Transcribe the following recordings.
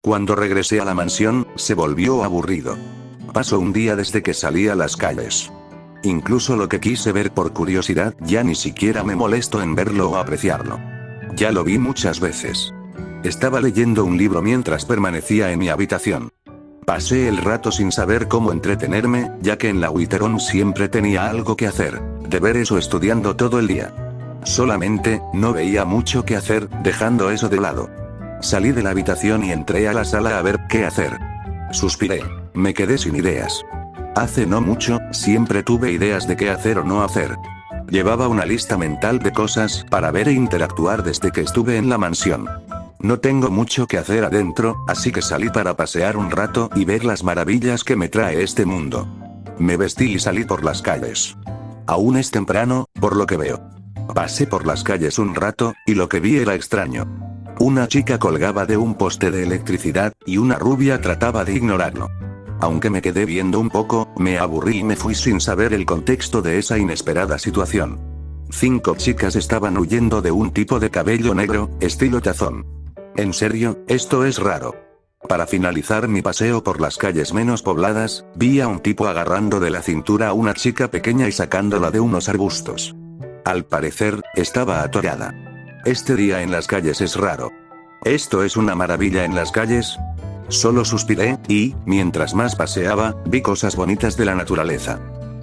Cuando regresé a la mansión, se volvió aburrido. Pasó un día desde que salí a las calles. Incluso lo que quise ver por curiosidad, ya ni siquiera me molesto en verlo o apreciarlo. Ya lo vi muchas veces. Estaba leyendo un libro mientras permanecía en mi habitación. Pasé el rato sin saber cómo entretenerme, ya que en la Witteron siempre tenía algo que hacer, deberes o estudiando todo el día. Solamente, no veía mucho que hacer, dejando eso de lado. Salí de la habitación y entré a la sala a ver qué hacer. Suspiré. Me quedé sin ideas. Hace no mucho, siempre tuve ideas de qué hacer o no hacer. Llevaba una lista mental de cosas para ver e interactuar desde que estuve en la mansión. No tengo mucho que hacer adentro, así que salí para pasear un rato y ver las maravillas que me trae este mundo. Me vestí y salí por las calles. Aún es temprano, por lo que veo. Pasé por las calles un rato, y lo que vi era extraño. Una chica colgaba de un poste de electricidad, y una rubia trataba de ignorarlo. Aunque me quedé viendo un poco, me aburrí y me fui sin saber el contexto de esa inesperada situación. 5 chicas estaban huyendo de un tipo de cabello negro, estilo tazón. En serio, esto es raro. Para finalizar mi paseo por las calles menos pobladas, vi a un tipo agarrando de la cintura a una chica pequeña y sacándola de unos arbustos. Al parecer, estaba atorada. Este día en las calles es raro. ¿Esto es una maravilla en las calles? Solo suspiré, y, mientras más paseaba, vi cosas bonitas de la naturaleza.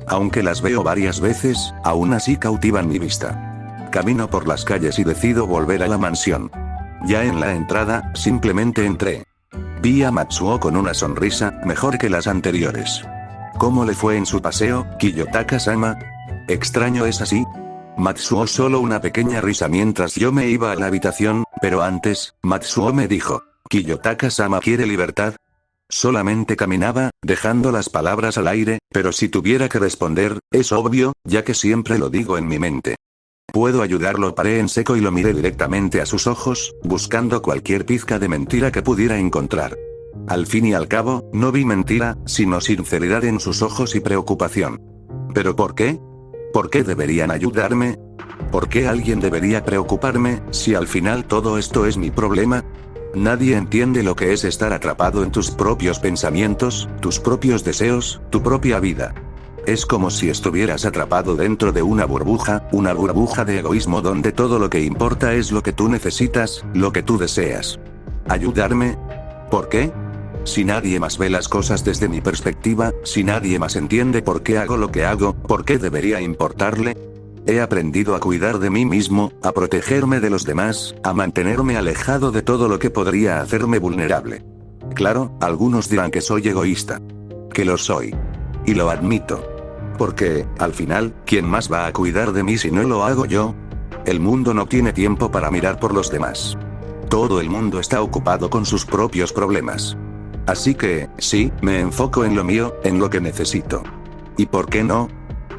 Aunque las veo varias veces, aún así cautivan mi vista. Camino por las calles y decido volver a la mansión. Ya en la entrada, simplemente entré. Vi a Matsuo con una sonrisa, mejor que las anteriores. ¿Cómo le fue en su paseo, Kiyotaka-sama? ¿Extraño es así? Matsuo solo una pequeña risa mientras yo me iba a la habitación, pero antes, Matsuo me dijo, ¿Kiyotaka-sama quiere libertad? Solamente caminaba, dejando las palabras al aire, pero si tuviera que responder, es obvio, ya que siempre lo digo en mi mente. ¿Puedo ayudarlo? Paré en seco y lo miré directamente a sus ojos, buscando cualquier pizca de mentira que pudiera encontrar. Al fin y al cabo, no vi mentira, sino sinceridad en sus ojos y preocupación. ¿Pero por qué? ¿Por qué deberían ayudarme? ¿Por qué alguien debería preocuparme, si al final todo esto es mi problema? Nadie entiende lo que es estar atrapado en tus propios pensamientos, tus propios deseos, tu propia vida. Es como si estuvieras atrapado dentro de una burbuja de egoísmo donde todo lo que importa es lo que tú necesitas, lo que tú deseas. ¿Ayudarme? ¿Por qué? Si nadie más ve las cosas desde mi perspectiva, si nadie más entiende por qué hago lo que hago, ¿por qué debería importarle? He aprendido a cuidar de mí mismo, a protegerme de los demás, a mantenerme alejado de todo lo que podría hacerme vulnerable. Claro, algunos dirán que soy egoísta. Que lo soy. Y lo admito. Porque, al final, ¿quién más va a cuidar de mí si no lo hago yo? El mundo no tiene tiempo para mirar por los demás. Todo el mundo está ocupado con sus propios problemas. Así que, sí, me enfoco en lo mío, en lo que necesito. ¿Y por qué no?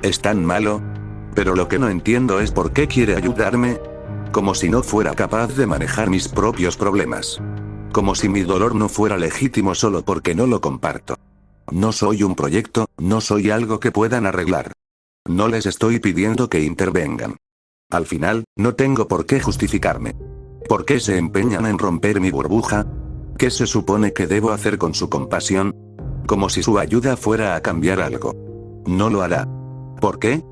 ¿Es tan malo? Pero lo que no entiendo es por qué quiere ayudarme. Como si no fuera capaz de manejar mis propios problemas. Como si mi dolor no fuera legítimo solo porque no lo comparto. No soy un proyecto, no soy algo que puedan arreglar. No les estoy pidiendo que intervengan. Al final, no tengo por qué justificarme. ¿Por qué se empeñan en romper mi burbuja? ¿Qué se supone que debo hacer con su compasión? Como si su ayuda fuera a cambiar algo. No lo hará. ¿Por qué?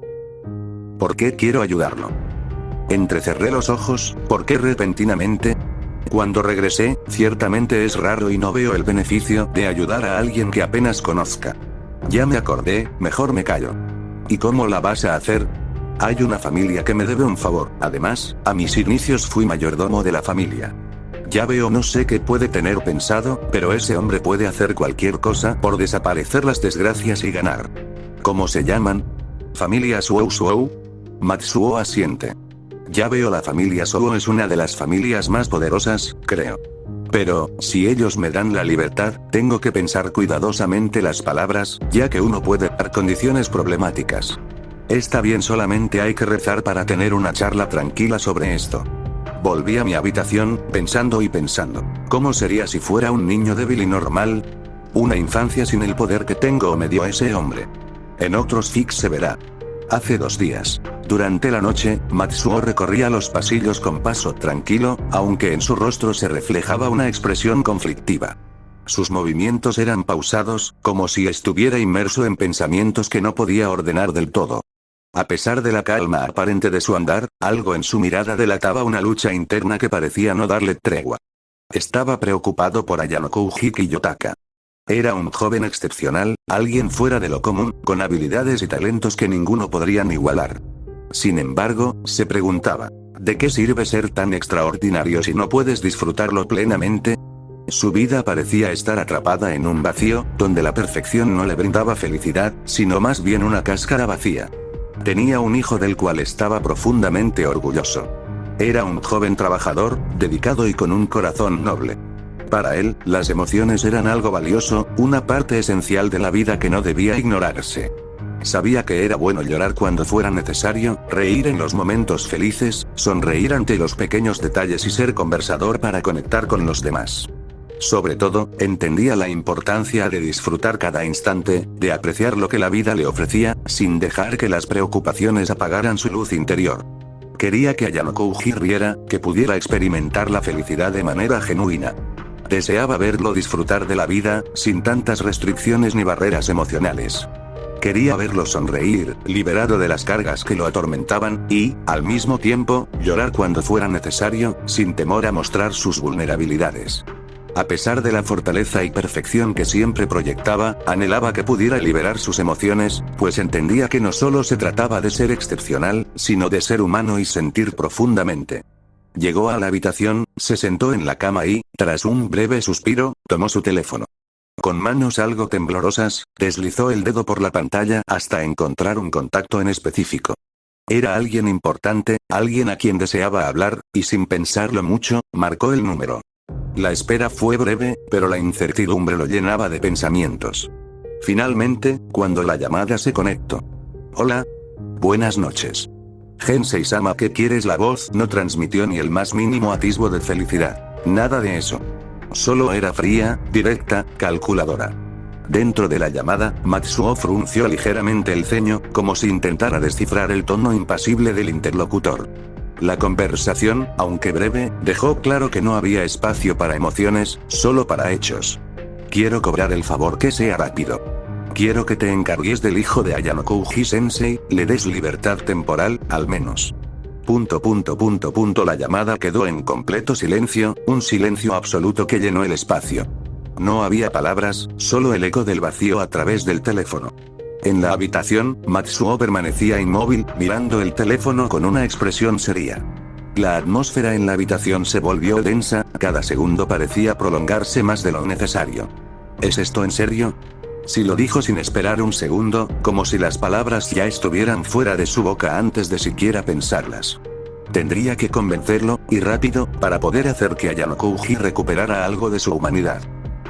¿Por qué quiero ayudarlo? Entrecerré los ojos, ¿por qué repentinamente? Cuando regresé, ciertamente es raro y no veo el beneficio de ayudar a alguien que apenas conozca. Ya me acordé, mejor me callo. ¿Y cómo la vas a hacer? Hay una familia que me debe un favor, además, a mis inicios fui mayordomo de la familia. Ya veo, no sé qué puede tener pensado, pero ese hombre puede hacer cualquier cosa por desaparecer las desgracias y ganar. ¿Cómo se llaman? ¿Familia Suou? Matsuo asiente. Ya veo, la familia Suou es una de las familias más poderosas, creo. Pero, si ellos me dan la libertad, tengo que pensar cuidadosamente las palabras, ya que uno puede dar condiciones problemáticas. Está bien, solamente hay que rezar para tener una charla tranquila sobre esto. Volví a mi habitación, pensando y pensando. ¿Cómo sería si fuera un niño débil y normal? Una infancia sin el poder que tengo me dio ese hombre. En otros fics se verá. Hace 2 días. Durante la noche, Matsuo recorría los pasillos con paso tranquilo, aunque en su rostro se reflejaba una expresión conflictiva. Sus movimientos eran pausados, como si estuviera inmerso en pensamientos que no podía ordenar del todo. A pesar de la calma aparente de su andar, algo en su mirada delataba una lucha interna que parecía no darle tregua. Estaba preocupado por Ayano Kouji Kiyotaka. Era un joven excepcional, alguien fuera de lo común, con habilidades y talentos que ninguno podrían igualar. Sin embargo, se preguntaba, ¿de qué sirve ser tan extraordinario si no puedes disfrutarlo plenamente? Su vida parecía estar atrapada en un vacío, donde la perfección no le brindaba felicidad, sino más bien una cáscara vacía. Tenía un hijo del cual estaba profundamente orgulloso. Era un joven trabajador, dedicado y con un corazón noble. Para él, las emociones eran algo valioso, una parte esencial de la vida que no debía ignorarse. Sabía que era bueno llorar cuando fuera necesario, reír en los momentos felices, sonreír ante los pequeños detalles y ser conversador para conectar con los demás. Sobre todo, entendía la importancia de disfrutar cada instante, de apreciar lo que la vida le ofrecía, sin dejar que las preocupaciones apagaran su luz interior. Quería que Ayano Kouji riera, que pudiera experimentar la felicidad de manera genuina. Deseaba verlo disfrutar de la vida, sin tantas restricciones ni barreras emocionales. Quería verlo sonreír, liberado de las cargas que lo atormentaban, y, al mismo tiempo, llorar cuando fuera necesario, sin temor a mostrar sus vulnerabilidades. A pesar de la fortaleza y perfección que siempre proyectaba, anhelaba que pudiera liberar sus emociones, pues entendía que no solo se trataba de ser excepcional, sino de ser humano y sentir profundamente. Llegó a la habitación, se sentó en la cama y, tras un breve suspiro, tomó su teléfono. Con manos algo temblorosas, deslizó el dedo por la pantalla hasta encontrar un contacto en específico. Era alguien importante, alguien a quien deseaba hablar, y sin pensarlo mucho, marcó el número. La espera fue breve, pero la incertidumbre lo llenaba de pensamientos. Finalmente, cuando la llamada se conectó. Hola. Buenas noches. Gensei-sama, ¿qué quieres? La voz no transmitió ni el más mínimo atisbo de felicidad. Nada de eso. Solo era fría, directa, calculadora. Dentro de la llamada, Matsuo frunció ligeramente el ceño, como si intentara descifrar el tono impasible del interlocutor. La conversación, aunque breve, dejó claro que no había espacio para emociones, solo para hechos. Quiero cobrar el favor, que sea rápido. Quiero que te encargues del hijo de Ayano Kouji Sensei, le des libertad temporal, al menos. La llamada quedó en completo silencio, un silencio absoluto que llenó el espacio. No había palabras, solo el eco del vacío a través del teléfono. En la habitación, Matsuo permanecía inmóvil, mirando el teléfono con una expresión seria. La atmósfera en la habitación se volvió densa, cada segundo parecía prolongarse más de lo necesario. ¿Es esto en serio? Si lo dijo sin esperar un segundo, como si las palabras ya estuvieran fuera de su boca antes de siquiera pensarlas. Tendría que convencerlo, y rápido, para poder hacer que Ayano Kouji recuperara algo de su humanidad.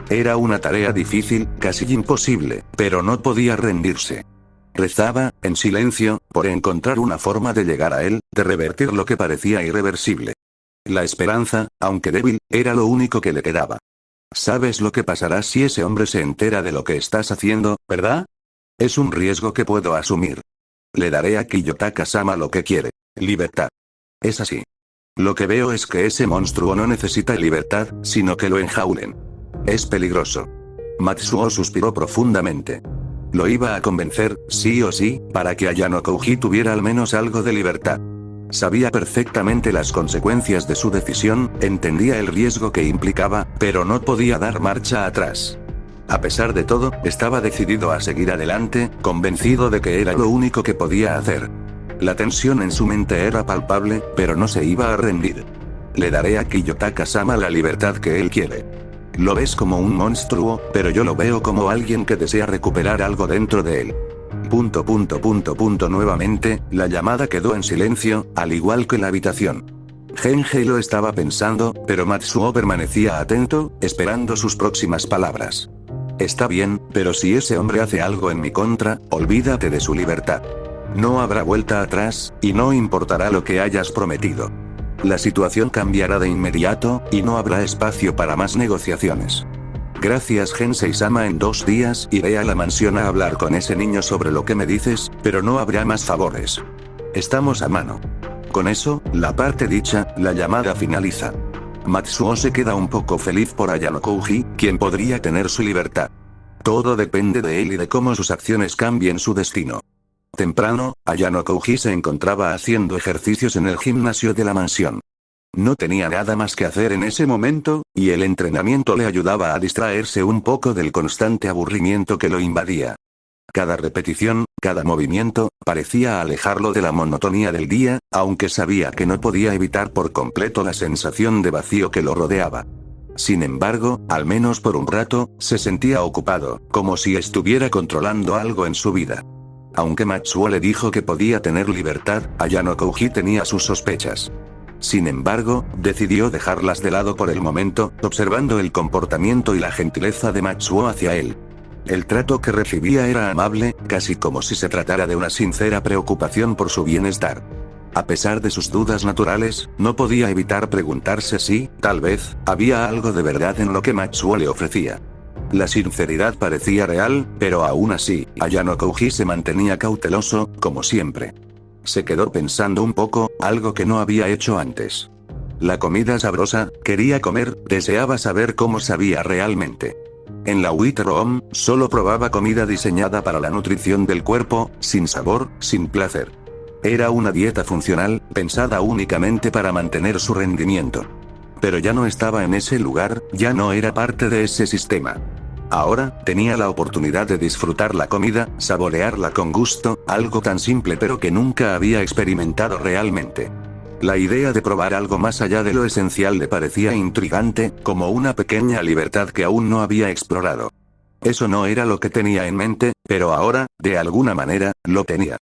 Era una tarea difícil, casi imposible, pero no podía rendirse. Rezaba, en silencio, por encontrar una forma de llegar a él, de revertir lo que parecía irreversible. La esperanza, aunque débil, era lo único que le quedaba. ¿Sabes lo que pasará si ese hombre se entera de lo que estás haciendo, verdad? Es un riesgo que puedo asumir. Le daré a Kiyotaka-sama lo que quiere: libertad. Es así. Lo que veo es que ese monstruo no necesita libertad, sino que lo enjaulen. Es peligroso. Matsuo suspiró profundamente. Lo iba a convencer, sí o sí, para que Ayano Kouji tuviera al menos algo de libertad. Sabía perfectamente las consecuencias de su decisión, entendía el riesgo que implicaba, pero no podía dar marcha atrás. A pesar de todo, estaba decidido a seguir adelante, convencido de que era lo único que podía hacer. La tensión en su mente era palpable, pero no se iba a rendir. Le daré a Kiyotaka-sama la libertad que él quiere. Lo ves como un monstruo, pero yo lo veo como alguien que desea recuperar algo dentro de él. Nuevamente, la llamada quedó en silencio, al igual que la habitación. Genhei lo estaba pensando, pero Matsuo permanecía atento, esperando sus próximas palabras. Está bien, pero si ese hombre hace algo en mi contra, olvídate de su libertad. No habrá vuelta atrás, y no importará lo que hayas prometido. La situación cambiará de inmediato, y no habrá espacio para más negociaciones. Gracias Gensei-sama, en 2 días iré a la mansión a hablar con ese niño sobre lo que me dices, pero no habrá más favores. Estamos a mano. Con eso, la parte dicha, la llamada finaliza. Matsuo se queda un poco feliz por Ayano Kouji, quien podría tener su libertad. Todo depende de él y de cómo sus acciones cambien su destino. Temprano, Ayano Kouji se encontraba haciendo ejercicios en el gimnasio de la mansión. No tenía nada más que hacer en ese momento, y el entrenamiento le ayudaba a distraerse un poco del constante aburrimiento que lo invadía. Cada repetición, cada movimiento, parecía alejarlo de la monotonía del día, aunque sabía que no podía evitar por completo la sensación de vacío que lo rodeaba. Sin embargo, al menos por un rato, se sentía ocupado, como si estuviera controlando algo en su vida. Aunque Matsuo le dijo que podía tener libertad, Ayano Kouji tenía sus sospechas. Sin embargo, decidió dejarlas de lado por el momento, observando el comportamiento y la gentileza de Matsuo hacia él. El trato que recibía era amable, casi como si se tratara de una sincera preocupación por su bienestar. A pesar de sus dudas naturales, no podía evitar preguntarse si, tal vez, había algo de verdad en lo que Matsuo le ofrecía. La sinceridad parecía real, pero aún así, Ayano Kouji se mantenía cauteloso, como siempre. Se quedó pensando un poco, algo que no había hecho antes. La comida sabrosa, quería comer, deseaba saber cómo sabía realmente. En la White Room, solo probaba comida diseñada para la nutrición del cuerpo, sin sabor, sin placer. Era una dieta funcional, pensada únicamente para mantener su rendimiento. Pero ya no estaba en ese lugar, ya no era parte de ese sistema. Ahora, tenía la oportunidad de disfrutar la comida, saborearla con gusto, algo tan simple pero que nunca había experimentado realmente. La idea de probar algo más allá de lo esencial le parecía intrigante, como una pequeña libertad que aún no había explorado. Eso no era lo que tenía en mente, pero ahora, de alguna manera, lo tenía.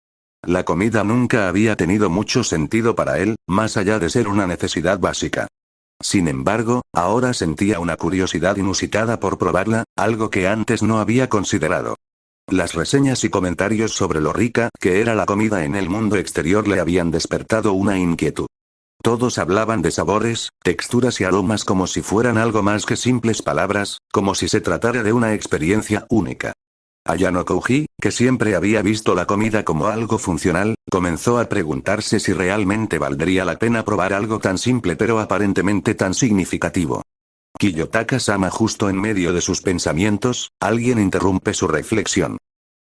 La comida nunca había tenido mucho sentido para él, más allá de ser una necesidad básica. Sin embargo, ahora sentía una curiosidad inusitada por probarla, algo que antes no había considerado. Las reseñas y comentarios sobre lo rica que era la comida en el mundo exterior le habían despertado una inquietud. Todos hablaban de sabores, texturas y aromas como si fueran algo más que simples palabras, como si se tratara de una experiencia única. Ayano Kouji, que siempre había visto la comida como algo funcional, comenzó a preguntarse si realmente valdría la pena probar algo tan simple pero aparentemente tan significativo. Kiyotaka-sama, justo en medio de sus pensamientos, alguien interrumpe su reflexión.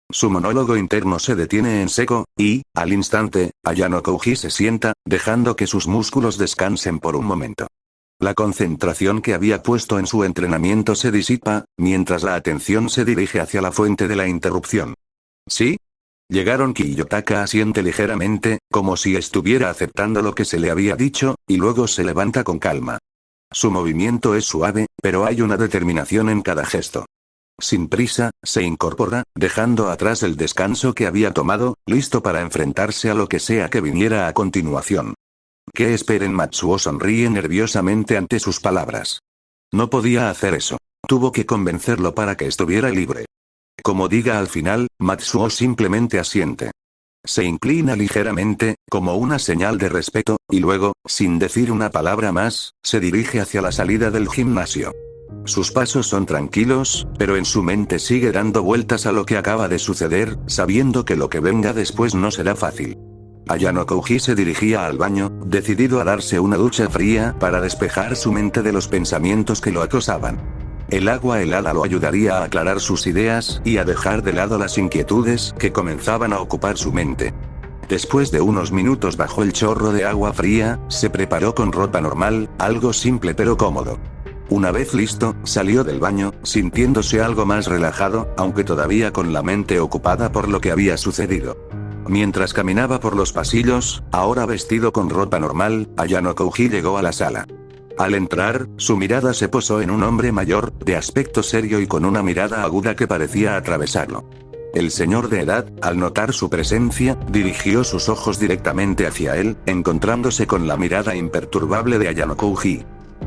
Su monólogo interno se detiene en seco, y, al instante, Ayano Kouji se sienta, dejando que sus músculos descansen por un momento. La concentración que había puesto en su entrenamiento se disipa, mientras la atención se dirige hacia la fuente de la interrupción. ¿Sí? Llegaron. Kiyotaka asiente ligeramente, como si estuviera aceptando lo que se le había dicho, y luego se levanta con calma. Su movimiento es suave, pero hay una determinación en cada gesto. Sin prisa, se incorpora, dejando atrás el descanso que había tomado, listo para enfrentarse a lo que sea que viniera a continuación. ¿Qué esperen? Matsuo sonríe nerviosamente ante sus palabras. No podía hacer eso. Tuvo que convencerlo para que estuviera libre. Como diga al final, Matsuo simplemente asiente. Se inclina ligeramente, como una señal de respeto, y luego, sin decir una palabra más, se dirige hacia la salida del gimnasio. Sus pasos son tranquilos, pero en su mente sigue dando vueltas a lo que acaba de suceder, sabiendo que lo que venga después no será fácil. Ayano Kouji se dirigía al baño, decidido a darse una ducha fría para despejar su mente de los pensamientos que lo acosaban. El agua helada lo ayudaría a aclarar sus ideas y a dejar de lado las inquietudes que comenzaban a ocupar su mente. Después de unos minutos bajo el chorro de agua fría, se preparó con ropa normal, algo simple pero cómodo. Una vez listo, salió del baño, sintiéndose algo más relajado, aunque todavía con la mente ocupada por lo que había sucedido. Mientras caminaba por los pasillos, ahora vestido con ropa normal, Ayano Kouji llegó a la sala. Al entrar, su mirada se posó en un hombre mayor, de aspecto serio y con una mirada aguda que parecía atravesarlo. El señor de edad, al notar su presencia, dirigió sus ojos directamente hacia él, encontrándose con la mirada imperturbable de Ayano Kouji.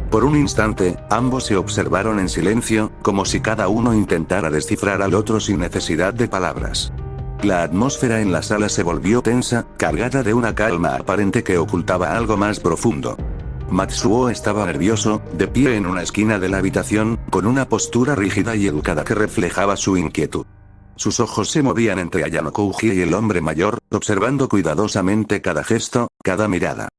Por un instante, ambos se observaron en silencio, como si cada uno intentara descifrar al otro sin necesidad de palabras. La atmósfera en la sala se volvió tensa, cargada de una calma aparente que ocultaba algo más profundo. Matsuo estaba nervioso, de pie en una esquina de la habitación, con una postura rígida y educada que reflejaba su inquietud. Sus ojos se movían entre Ayano Kouji y el hombre mayor, observando cuidadosamente cada gesto, cada mirada.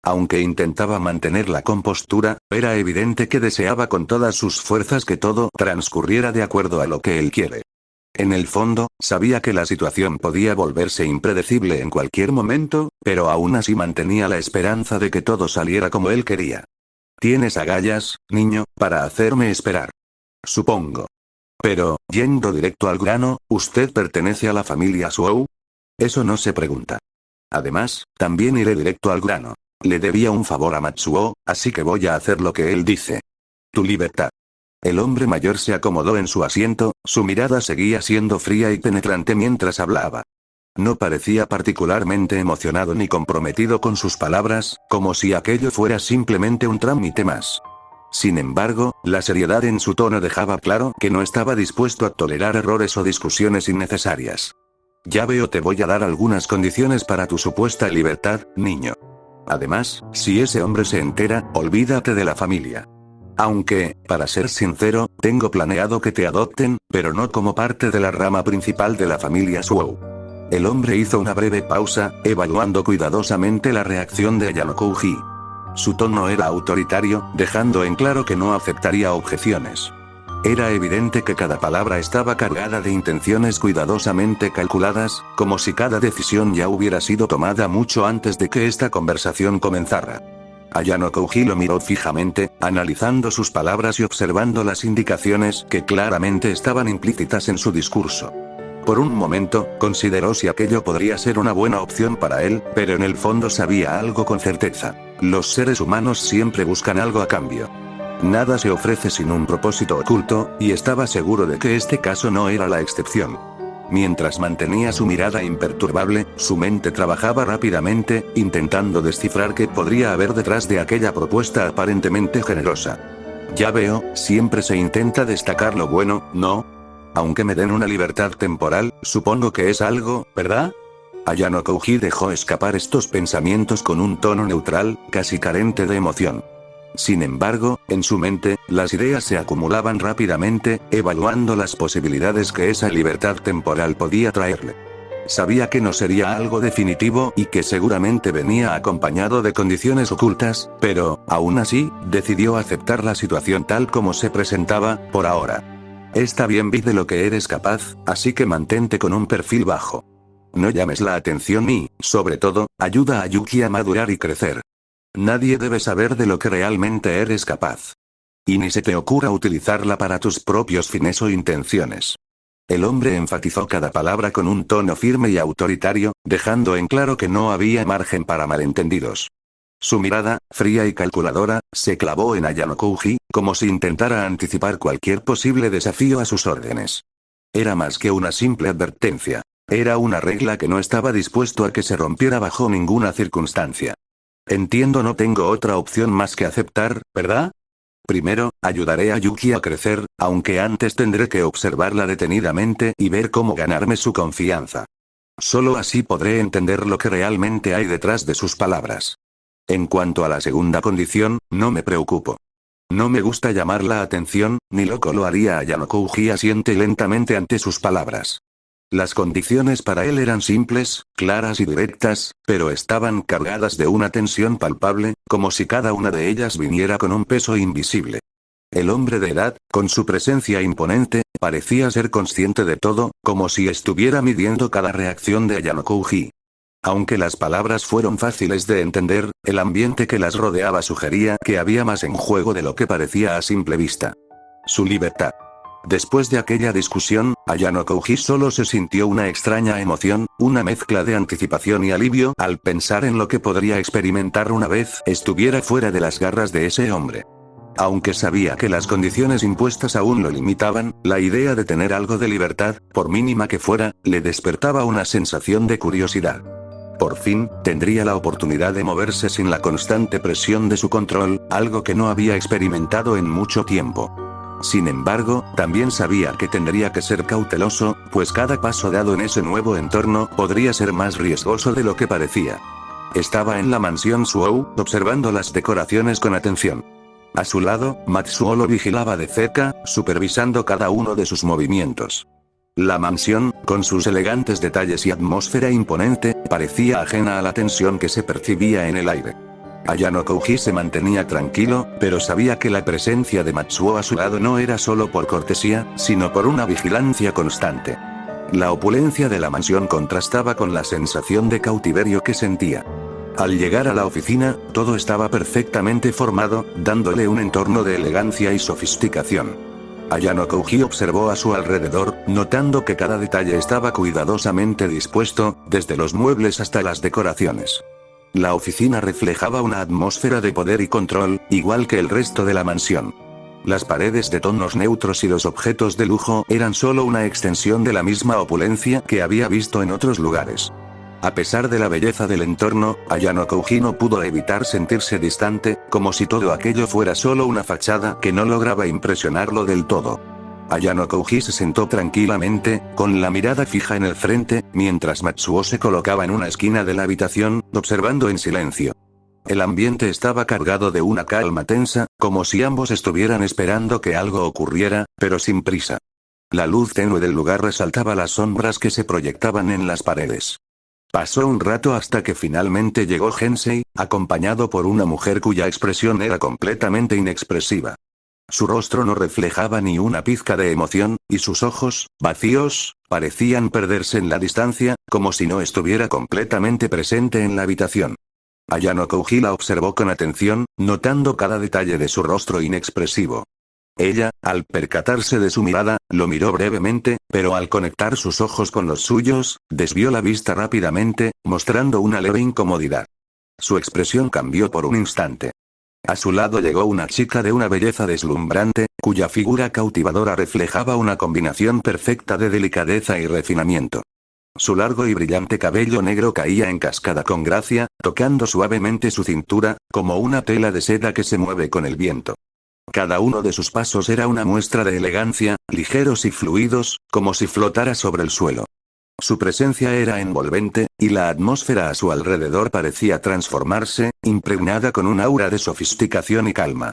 Aunque intentaba mantener la compostura, era evidente que deseaba con todas sus fuerzas que todo transcurriera de acuerdo a lo que él quiere. En el fondo, sabía que la situación podía volverse impredecible en cualquier momento, pero aún así mantenía la esperanza de que todo saliera como él quería. «Tienes agallas, niño, para hacerme esperar. Supongo. Pero, yendo directo al grano, ¿usted pertenece a la familia Zhou? Eso no se pregunta. Además, también iré directo al grano. Le debía un favor a Matsuo, así que voy a hacer lo que él dice. Tu libertad». El hombre mayor se acomodó en su asiento, su mirada seguía siendo fría y penetrante mientras hablaba. No parecía particularmente emocionado ni comprometido con sus palabras, como si aquello fuera simplemente un trámite más. Sin embargo, la seriedad en su tono dejaba claro que no estaba dispuesto a tolerar errores o discusiones innecesarias. «Ya veo, te voy a dar algunas condiciones para tu supuesta libertad, niño. Además, si ese hombre se entera, olvídate de la familia. Aunque, para ser sincero, tengo planeado que te adopten, pero no como parte de la rama principal de la familia Zhou». El hombre hizo una breve pausa, evaluando cuidadosamente la reacción de Ayano Kouji. Su tono era autoritario, dejando en claro que no aceptaría objeciones. Era evidente que cada palabra estaba cargada de intenciones cuidadosamente calculadas, como si cada decisión ya hubiera sido tomada mucho antes de que esta conversación comenzara. Ayano Kouji lo miró fijamente, analizando sus palabras y observando las indicaciones que claramente estaban implícitas en su discurso. Por un momento, consideró si aquello podría ser una buena opción para él, pero en el fondo sabía algo con certeza. Los seres humanos siempre buscan algo a cambio. Nada se ofrece sin un propósito oculto, y estaba seguro de que este caso no era la excepción. Mientras mantenía su mirada imperturbable, su mente trabajaba rápidamente, intentando descifrar qué podría haber detrás de aquella propuesta aparentemente generosa. «Ya veo, siempre se intenta destacar lo bueno, ¿no? Aunque me den una libertad temporal, supongo que es algo, ¿verdad?» Ayano Kouji dejó escapar estos pensamientos con un tono neutral, casi carente de emoción. Sin embargo, en su mente, las ideas se acumulaban rápidamente, evaluando las posibilidades que esa libertad temporal podía traerle. Sabía que no sería algo definitivo y que seguramente venía acompañado de condiciones ocultas, pero, aún así, decidió aceptar la situación tal como se presentaba, por ahora. «Está bien, vi de lo que eres capaz, así que mantente con un perfil bajo. No llames la atención y, sobre todo, ayuda a Yuki a madurar y crecer. Nadie debe saber de lo que realmente eres capaz. Y ni se te ocurra utilizarla para tus propios fines o intenciones». El hombre enfatizó cada palabra con un tono firme y autoritario, dejando en claro que no había margen para malentendidos. Su mirada, fría y calculadora, se clavó en Ayano Kouji, como si intentara anticipar cualquier posible desafío a sus órdenes. Era más que una simple advertencia. Era una regla que no estaba dispuesto a que se rompiera bajo ninguna circunstancia. «Entiendo, no tengo otra opción más que aceptar, ¿verdad? Primero, ayudaré a Yuki a crecer, aunque antes tendré que observarla detenidamente y ver cómo ganarme su confianza. Solo así podré entender lo que realmente hay detrás de sus palabras. En cuanto a la segunda condición, no me preocupo. No me gusta llamar la atención, ni loco lo haría». Ayano Kouji asiente lentamente ante sus palabras. Las condiciones para él eran simples, claras y directas, pero estaban cargadas de una tensión palpable, como si cada una de ellas viniera con un peso invisible. El hombre de edad, con su presencia imponente, parecía ser consciente de todo, como si estuviera midiendo cada reacción de Ayano Kouji. Aunque las palabras fueron fáciles de entender, el ambiente que las rodeaba sugería que había más en juego de lo que parecía a simple vista. Su libertad. Después de aquella discusión, Ayano Kouji solo se sintió una extraña emoción, una mezcla de anticipación y alivio al pensar en lo que podría experimentar una vez estuviera fuera de las garras de ese hombre. Aunque sabía que las condiciones impuestas aún lo limitaban, la idea de tener algo de libertad, por mínima que fuera, le despertaba una sensación de curiosidad. Por fin, tendría la oportunidad de moverse sin la constante presión de su control, algo que no había experimentado en mucho tiempo. Sin embargo, también sabía que tendría que ser cauteloso, pues cada paso dado en ese nuevo entorno podría ser más riesgoso de lo que parecía. Estaba en la mansión Zhou, observando las decoraciones con atención. A su lado, Matsuo lo vigilaba de cerca, supervisando cada uno de sus movimientos. La mansión, con sus elegantes detalles y atmósfera imponente, parecía ajena a la tensión que se percibía en el aire. Ayano Kouji se mantenía tranquilo, pero sabía que la presencia de Matsuo a su lado no era solo por cortesía, sino por una vigilancia constante. La opulencia de la mansión contrastaba con la sensación de cautiverio que sentía. Al llegar a la oficina, todo estaba perfectamente formado, dándole un entorno de elegancia y sofisticación. Ayano Kouji observó a su alrededor, notando que cada detalle estaba cuidadosamente dispuesto, desde los muebles hasta las decoraciones. La oficina reflejaba una atmósfera de poder y control, igual que el resto de la mansión. Las paredes de tonos neutros y los objetos de lujo eran solo una extensión de la misma opulencia que había visto en otros lugares. A pesar de la belleza del entorno, Ayano Kouji no pudo evitar sentirse distante, como si todo aquello fuera solo una fachada que no lograba impresionarlo del todo. Ayano Kouji se sentó tranquilamente, con la mirada fija en el frente, mientras Matsuo se colocaba en una esquina de la habitación, observando en silencio. El ambiente estaba cargado de una calma tensa, como si ambos estuvieran esperando que algo ocurriera, pero sin prisa. La luz tenue del lugar resaltaba las sombras que se proyectaban en las paredes. Pasó un rato hasta que finalmente llegó Gensei, acompañado por una mujer cuya expresión era completamente inexpresiva. Su rostro no reflejaba ni una pizca de emoción, y sus ojos, vacíos, parecían perderse en la distancia, como si no estuviera completamente presente en la habitación. Ayano Kouji la observó con atención, notando cada detalle de su rostro inexpresivo. Ella, al percatarse de su mirada, lo miró brevemente, pero al conectar sus ojos con los suyos, desvió la vista rápidamente, mostrando una leve incomodidad. Su expresión cambió por un instante. A su lado llegó una chica de una belleza deslumbrante, cuya figura cautivadora reflejaba una combinación perfecta de delicadeza y refinamiento. Su largo y brillante cabello negro caía en cascada con gracia, tocando suavemente su cintura, como una tela de seda que se mueve con el viento. Cada uno de sus pasos era una muestra de elegancia, ligeros y fluidos, como si flotara sobre el suelo. Su presencia era envolvente, y la atmósfera a su alrededor parecía transformarse, impregnada con un aura de sofisticación y calma.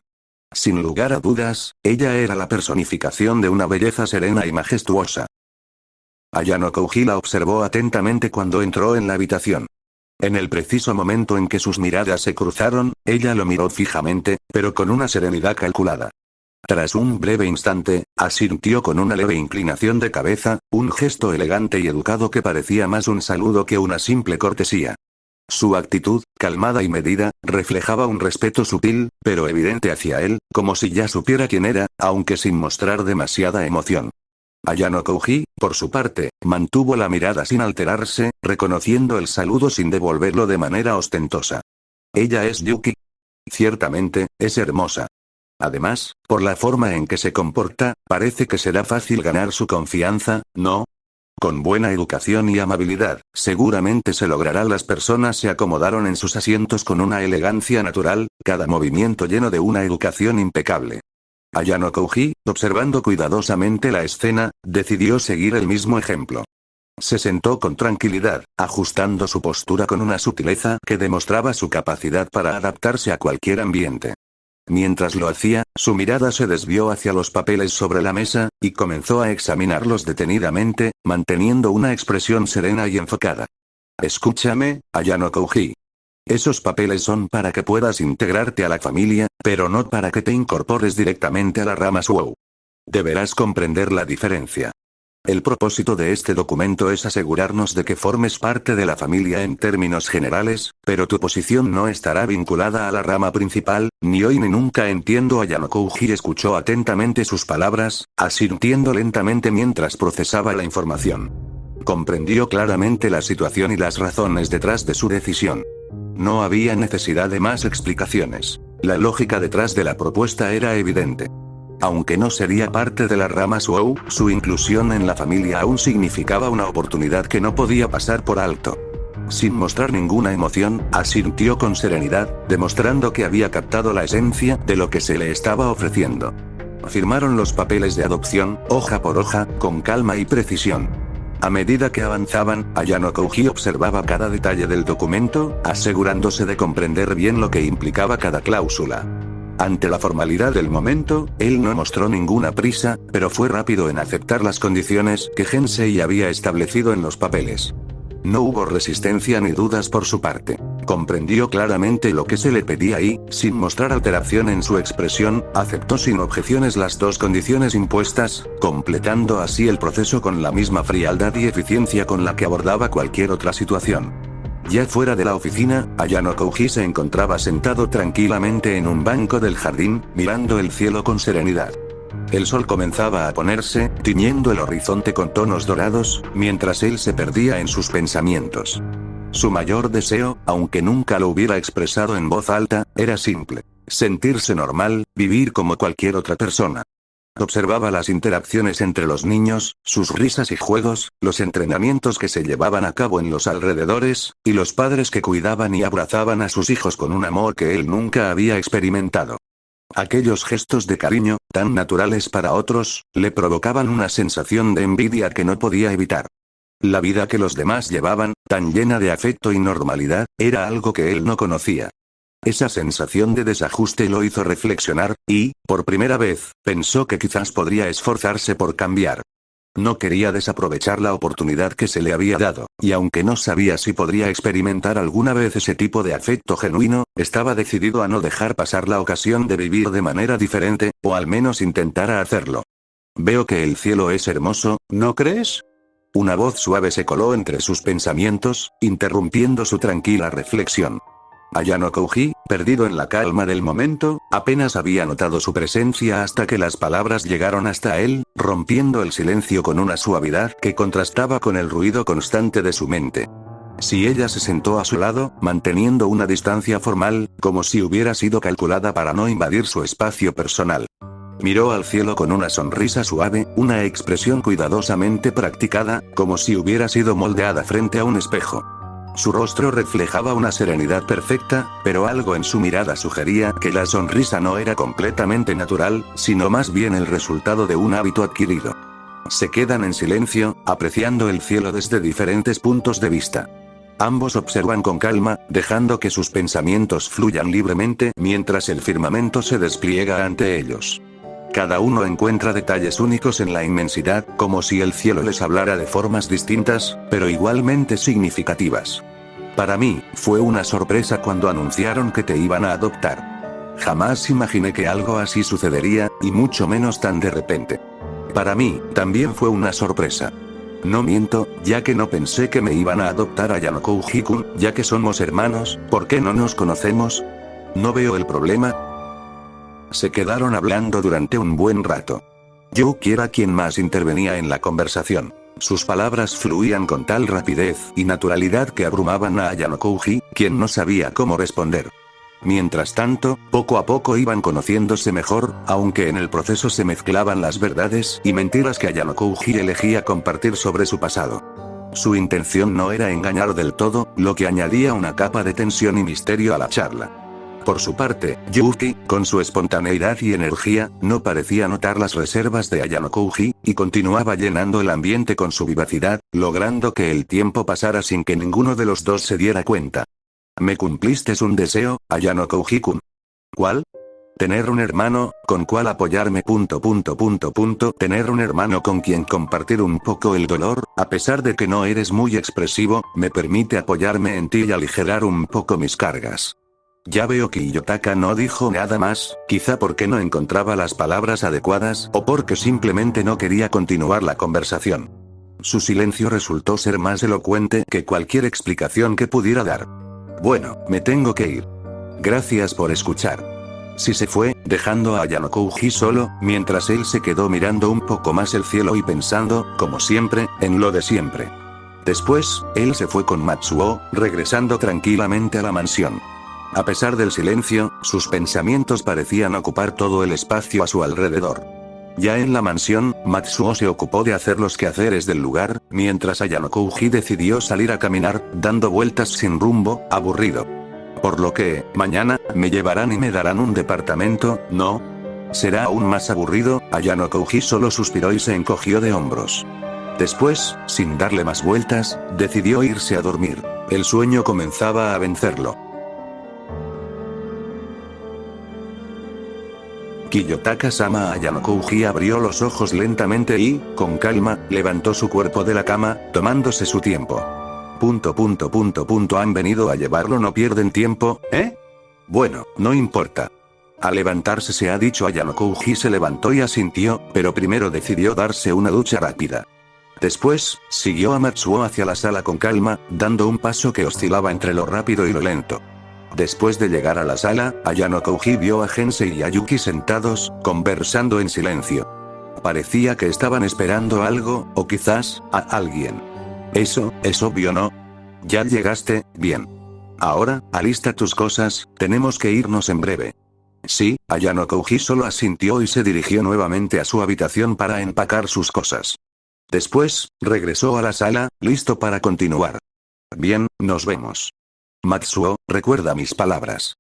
Sin lugar a dudas, ella era la personificación de una belleza serena y majestuosa. Ayano Kouji la observó atentamente cuando entró en la habitación. En el preciso momento en que sus miradas se cruzaron, ella lo miró fijamente, pero con una serenidad calculada. Tras un breve instante, asintió con una leve inclinación de cabeza, un gesto elegante y educado que parecía más un saludo que una simple cortesía. Su actitud, calmada y medida, reflejaba un respeto sutil, pero evidente hacia él, como si ya supiera quién era, aunque sin mostrar demasiada emoción. Ayano Kouji, por su parte, mantuvo la mirada sin alterarse, reconociendo el saludo sin devolverlo de manera ostentosa. Ella es Yuki. Ciertamente, es hermosa. Además, por la forma en que se comporta, parece que será fácil ganar su confianza, ¿no? Con buena educación y amabilidad, seguramente se logrará. Las personas se acomodaron en sus asientos con una elegancia natural, cada movimiento lleno de una educación impecable. Ayano Kouji, observando cuidadosamente la escena, decidió seguir el mismo ejemplo. Se sentó con tranquilidad, ajustando su postura con una sutileza que demostraba su capacidad para adaptarse a cualquier ambiente. Mientras lo hacía, su mirada se desvió hacia los papeles sobre la mesa, y comenzó a examinarlos detenidamente, manteniendo una expresión serena y enfocada. Escúchame, Ayano Kouji. Esos papeles son para que puedas integrarte a la familia, pero no para que te incorpores directamente a la rama Suou. Deberás comprender la diferencia. El propósito de este documento es asegurarnos de que formes parte de la familia en términos generales, pero tu posición no estará vinculada a la rama principal, ni hoy ni nunca. Entiendo. Ayano Kouji escuchó atentamente sus palabras, asintiendo lentamente mientras procesaba la información. Comprendió claramente la situación y las razones detrás de su decisión. No había necesidad de más explicaciones. La lógica detrás de la propuesta era evidente. Aunque no sería parte de la rama Suou, su inclusión en la familia aún significaba una oportunidad que no podía pasar por alto. Sin mostrar ninguna emoción, asintió con serenidad, demostrando que había captado la esencia de lo que se le estaba ofreciendo. Firmaron los papeles de adopción, hoja por hoja, con calma y precisión. A medida que avanzaban, Ayano Kouji observaba cada detalle del documento, asegurándose de comprender bien lo que implicaba cada cláusula. Ante la formalidad del momento, él no mostró ninguna prisa, pero fue rápido en aceptar las condiciones que Gensei había establecido en los papeles. No hubo resistencia ni dudas por su parte. Comprendió claramente lo que se le pedía y, sin mostrar alteración en su expresión, aceptó sin objeciones las dos condiciones impuestas, completando así el proceso con la misma frialdad y eficiencia con la que abordaba cualquier otra situación. Ya fuera de la oficina, Ayano Kouji se encontraba sentado tranquilamente en un banco del jardín, mirando el cielo con serenidad. El sol comenzaba a ponerse, tiñendo el horizonte con tonos dorados, mientras él se perdía en sus pensamientos. Su mayor deseo, aunque nunca lo hubiera expresado en voz alta, era simple: sentirse normal, vivir como cualquier otra persona. Observaba las interacciones entre los niños, sus risas y juegos, los entrenamientos que se llevaban a cabo en los alrededores, y los padres que cuidaban y abrazaban a sus hijos con un amor que él nunca había experimentado. Aquellos gestos de cariño, tan naturales para otros, le provocaban una sensación de envidia que no podía evitar. La vida que los demás llevaban, tan llena de afecto y normalidad, era algo que él no conocía. Esa sensación de desajuste lo hizo reflexionar, y, por primera vez, pensó que quizás podría esforzarse por cambiar. No quería desaprovechar la oportunidad que se le había dado, y aunque no sabía si podría experimentar alguna vez ese tipo de afecto genuino, estaba decidido a no dejar pasar la ocasión de vivir de manera diferente, o al menos intentar hacerlo. Veo que el cielo es hermoso, ¿no crees? Una voz suave se coló entre sus pensamientos, interrumpiendo su tranquila reflexión. Ayano Kouji, perdido en la calma del momento, apenas había notado su presencia hasta que las palabras llegaron hasta él, rompiendo el silencio con una suavidad que contrastaba con el ruido constante de su mente. Si ella se sentó a su lado, manteniendo una distancia formal, como si hubiera sido calculada para no invadir su espacio personal. Miró al cielo con una sonrisa suave, una expresión cuidadosamente practicada, como si hubiera sido moldeada frente a un espejo. Su rostro reflejaba una serenidad perfecta, pero algo en su mirada sugería que la sonrisa no era completamente natural, sino más bien el resultado de un hábito adquirido. Se quedan en silencio, apreciando el cielo desde diferentes puntos de vista. Ambos observan con calma, dejando que sus pensamientos fluyan libremente mientras el firmamento se despliega ante ellos. Cada uno encuentra detalles únicos en la inmensidad, como si el cielo les hablara de formas distintas, pero igualmente significativas. Para mí, fue una sorpresa cuando anunciaron que te iban a adoptar. Jamás imaginé que algo así sucedería, y mucho menos tan de repente. Para mí, también fue una sorpresa. No miento, ya que no pensé que me iban a adoptar a Ayano Kouji-kun, ya que somos hermanos, ¿por qué no nos conocemos? No veo el problema. Se quedaron hablando durante un buen rato. Yuki era quien más intervenía en la conversación. Sus palabras fluían con tal rapidez y naturalidad que abrumaban a Ayano Kouji, quien no sabía cómo responder. Mientras tanto, poco a poco iban conociéndose mejor, aunque en el proceso se mezclaban las verdades y mentiras que Ayano Kouji elegía compartir sobre su pasado. Su intención no era engañar del todo, lo que añadía una capa de tensión y misterio a la charla. Por su parte, Yuki, con su espontaneidad y energía, no parecía notar las reservas de Ayano Kouji, y continuaba llenando el ambiente con su vivacidad, logrando que el tiempo pasara sin que ninguno de los dos se diera cuenta. «Me cumpliste un deseo, Ayano Kouji-kun». «¿Cuál?» «Tener un hermano, con cual apoyarme. Tener un hermano con quien compartir un poco el dolor, a pesar de que no eres muy expresivo, me permite apoyarme en ti y aligerar un poco mis cargas». Ya veo que Iyotaka no dijo nada más, quizá porque no encontraba las palabras adecuadas, o porque simplemente no quería continuar la conversación. Su silencio resultó ser más elocuente que cualquier explicación que pudiera dar. «Bueno, me tengo que ir. Gracias por escuchar». Si se fue, dejando a Ayano Kouji solo, mientras él se quedó mirando un poco más el cielo y pensando, como siempre, en lo de siempre. Después, él se fue con Matsuo, regresando tranquilamente a la mansión. A pesar del silencio, sus pensamientos parecían ocupar todo el espacio a su alrededor. Ya en la mansión, Matsuo se ocupó de hacer los quehaceres del lugar, mientras Ayano Kouji decidió salir a caminar, dando vueltas sin rumbo, aburrido. Por lo que, mañana, me llevarán y me darán un departamento, ¿no? ¿Será aún más aburrido? Ayano Kouji solo suspiró y se encogió de hombros. Después, sin darle más vueltas, decidió irse a dormir. El sueño comenzaba a vencerlo. Kiyotaka-sama Ayanokouji abrió los ojos lentamente y, con calma, levantó su cuerpo de la cama, tomándose su tiempo. ¿Han venido a llevarlo? ¿No pierden tiempo, eh? Bueno, no importa. Al levantarse se ha dicho Ayanokouji se levantó y asintió, pero primero decidió darse una ducha rápida. Después, siguió a Matsuo hacia la sala con calma, dando un paso que oscilaba entre lo rápido y lo lento. Después de llegar a la sala, Ayanokouji vio a Gensei y a Yuki sentados, conversando en silencio. Parecía que estaban esperando algo, o quizás, a alguien. Eso, es obvio, ¿no? Ya llegaste, bien. Ahora, alista tus cosas, tenemos que irnos en breve. Sí, Ayanokouji solo asintió y se dirigió nuevamente a su habitación para empacar sus cosas. Después, regresó a la sala, listo para continuar. Bien, nos vemos. Matsuo, recuerda mis palabras.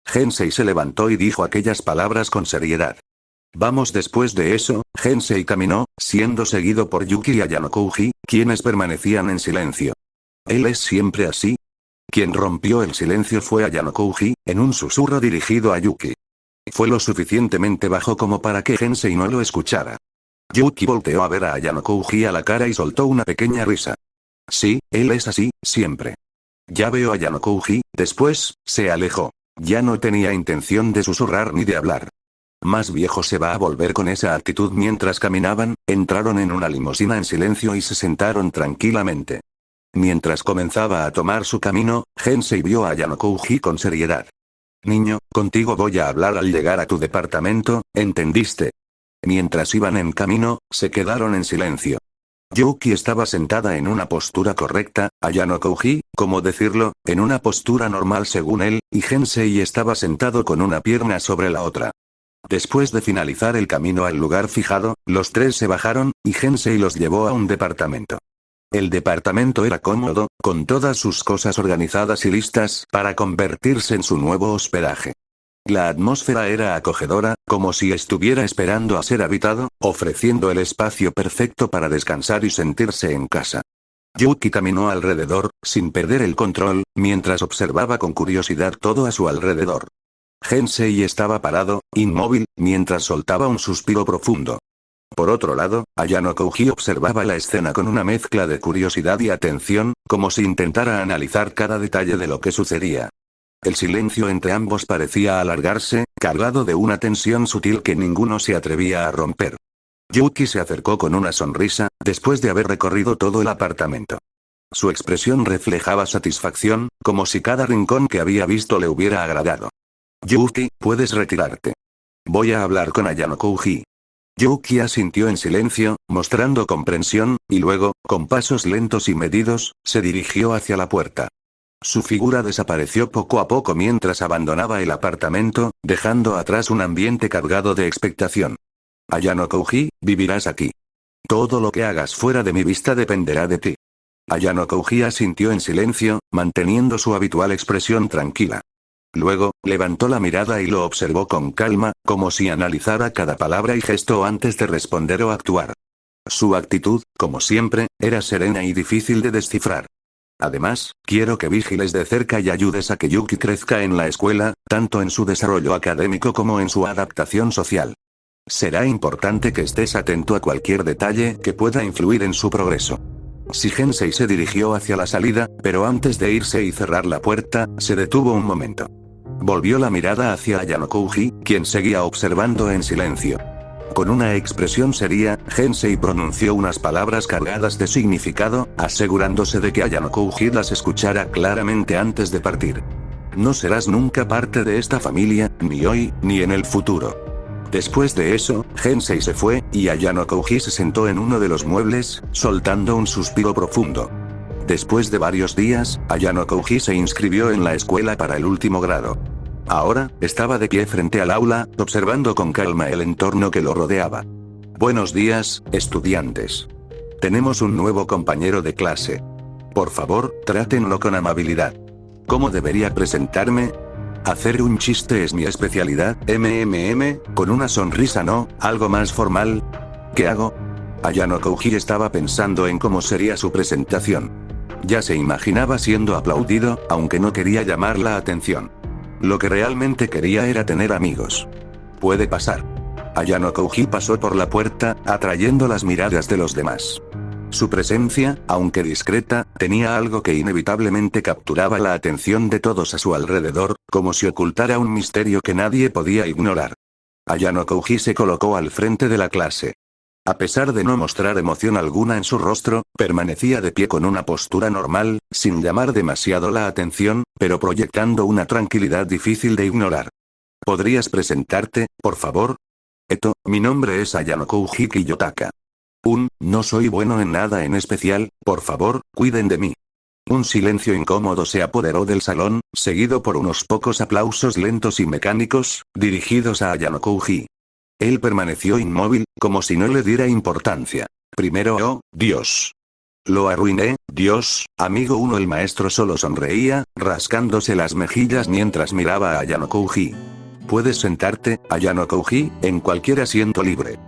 Gensei se levantó y dijo aquellas palabras con seriedad. Vamos. Después de eso, Gensei caminó, siendo seguido por Yuki y Ayanokouji, quienes permanecían en silencio. ¿Él es siempre así? Quien rompió el silencio fue Ayanokouji, en un susurro dirigido a Yuki. Fue lo suficientemente bajo como para que Gensei no lo escuchara. Yuki volteó a ver a Ayanokouji a la cara y soltó una pequeña risa. Sí, él es así, siempre. Ya veo a Ayanokouji, después, se alejó. Ya no tenía intención de susurrar ni de hablar. Más viejo se va a volver con esa actitud. Mientras caminaban, entraron en una limusina en silencio y se sentaron tranquilamente. Mientras comenzaba a tomar su camino, Gensei vio a Ayanokouji con seriedad. Niño, contigo voy a hablar al llegar a tu departamento, ¿entendiste? Mientras iban en camino, se quedaron en silencio. Yuki estaba sentada en una postura correcta, Ayanokouji, ¿cómo decirlo?, en una postura normal según él, y Gensei estaba sentado con una pierna sobre la otra. Después de finalizar el camino al lugar fijado, los tres se bajaron, y Gensei los llevó a un departamento. El departamento era cómodo, con todas sus cosas organizadas y listas para convertirse en su nuevo hospedaje. La atmósfera era acogedora, como si estuviera esperando a ser habitado, ofreciendo el espacio perfecto para descansar y sentirse en casa. Yuki caminó alrededor, sin perder el control, mientras observaba con curiosidad todo a su alrededor. Gensei estaba parado, inmóvil, mientras soltaba un suspiro profundo. Por otro lado, Ayanokouji observaba la escena con una mezcla de curiosidad y atención, como si intentara analizar cada detalle de lo que sucedía. El silencio entre ambos parecía alargarse, cargado de una tensión sutil que ninguno se atrevía a romper. Yuki se acercó con una sonrisa, después de haber recorrido todo el apartamento. Su expresión reflejaba satisfacción, como si cada rincón que había visto le hubiera agradado. Yuki, puedes retirarte. Voy a hablar con Ayanokouji. Yuki asintió en silencio, mostrando comprensión, y luego, con pasos lentos y medidos, se dirigió hacia la puerta. Su figura desapareció poco a poco mientras abandonaba el apartamento, dejando atrás un ambiente cargado de expectación. Ayanokouji, vivirás aquí. Todo lo que hagas fuera de mi vista dependerá de ti. Ayanokouji asintió en silencio, manteniendo su habitual expresión tranquila. Luego, levantó la mirada y lo observó con calma, como si analizara cada palabra y gesto antes de responder o actuar. Su actitud, como siempre, era serena y difícil de descifrar. Además, quiero que vigiles de cerca y ayudes a que Yuki crezca en la escuela, tanto en su desarrollo académico como en su adaptación social. Será importante que estés atento a cualquier detalle que pueda influir en su progreso. Gensei se dirigió hacia la salida, pero antes de irse y cerrar la puerta, se detuvo un momento. Volvió la mirada hacia Ayanokouji, quien seguía observando en silencio. Con una expresión seria, Gensei pronunció unas palabras cargadas de significado, asegurándose de que Ayanokouji las escuchara claramente antes de partir. No serás nunca parte de esta familia, ni hoy, ni en el futuro. Después de eso, Gensei se fue, y Ayanokouji se sentó en uno de los muebles, soltando un suspiro profundo. Después de varios días, Ayanokouji se inscribió en la escuela para el último grado. Ahora, estaba de pie frente al aula, observando con calma el entorno que lo rodeaba. Buenos días, estudiantes. Tenemos un nuevo compañero de clase. Por favor, trátenlo con amabilidad. ¿Cómo debería presentarme? Hacer un chiste es mi especialidad, con una sonrisa no, algo más formal. ¿Qué hago? Ayanokouji estaba pensando en cómo sería su presentación. Ya se imaginaba siendo aplaudido, aunque no quería llamar la atención. Lo que realmente quería era tener amigos. Puede pasar. Ayano Kouji pasó por la puerta, atrayendo las miradas de los demás. Su presencia, aunque discreta, tenía algo que inevitablemente capturaba la atención de todos a su alrededor, como si ocultara un misterio que nadie podía ignorar. Ayano Kouji se colocó al frente de la clase. A pesar de no mostrar emoción alguna en su rostro, permanecía de pie con una postura normal, sin llamar demasiado la atención, pero proyectando una tranquilidad difícil de ignorar. ¿Podrías presentarte, por favor? Mi nombre es Ayano Kouji Kiyotaka. No soy bueno en nada en especial, por favor, cuiden de mí. Un silencio incómodo se apoderó del salón, seguido por unos pocos aplausos lentos y mecánicos, dirigidos a Ayano Kouji. Él permaneció inmóvil, como si no le diera importancia. Primero, oh, Dios. Lo arruiné, Dios, amigo 1. El maestro solo sonreía, rascándose las mejillas mientras miraba a Ayano Kouji. Puedes sentarte, Ayano Kouji, en cualquier asiento libre.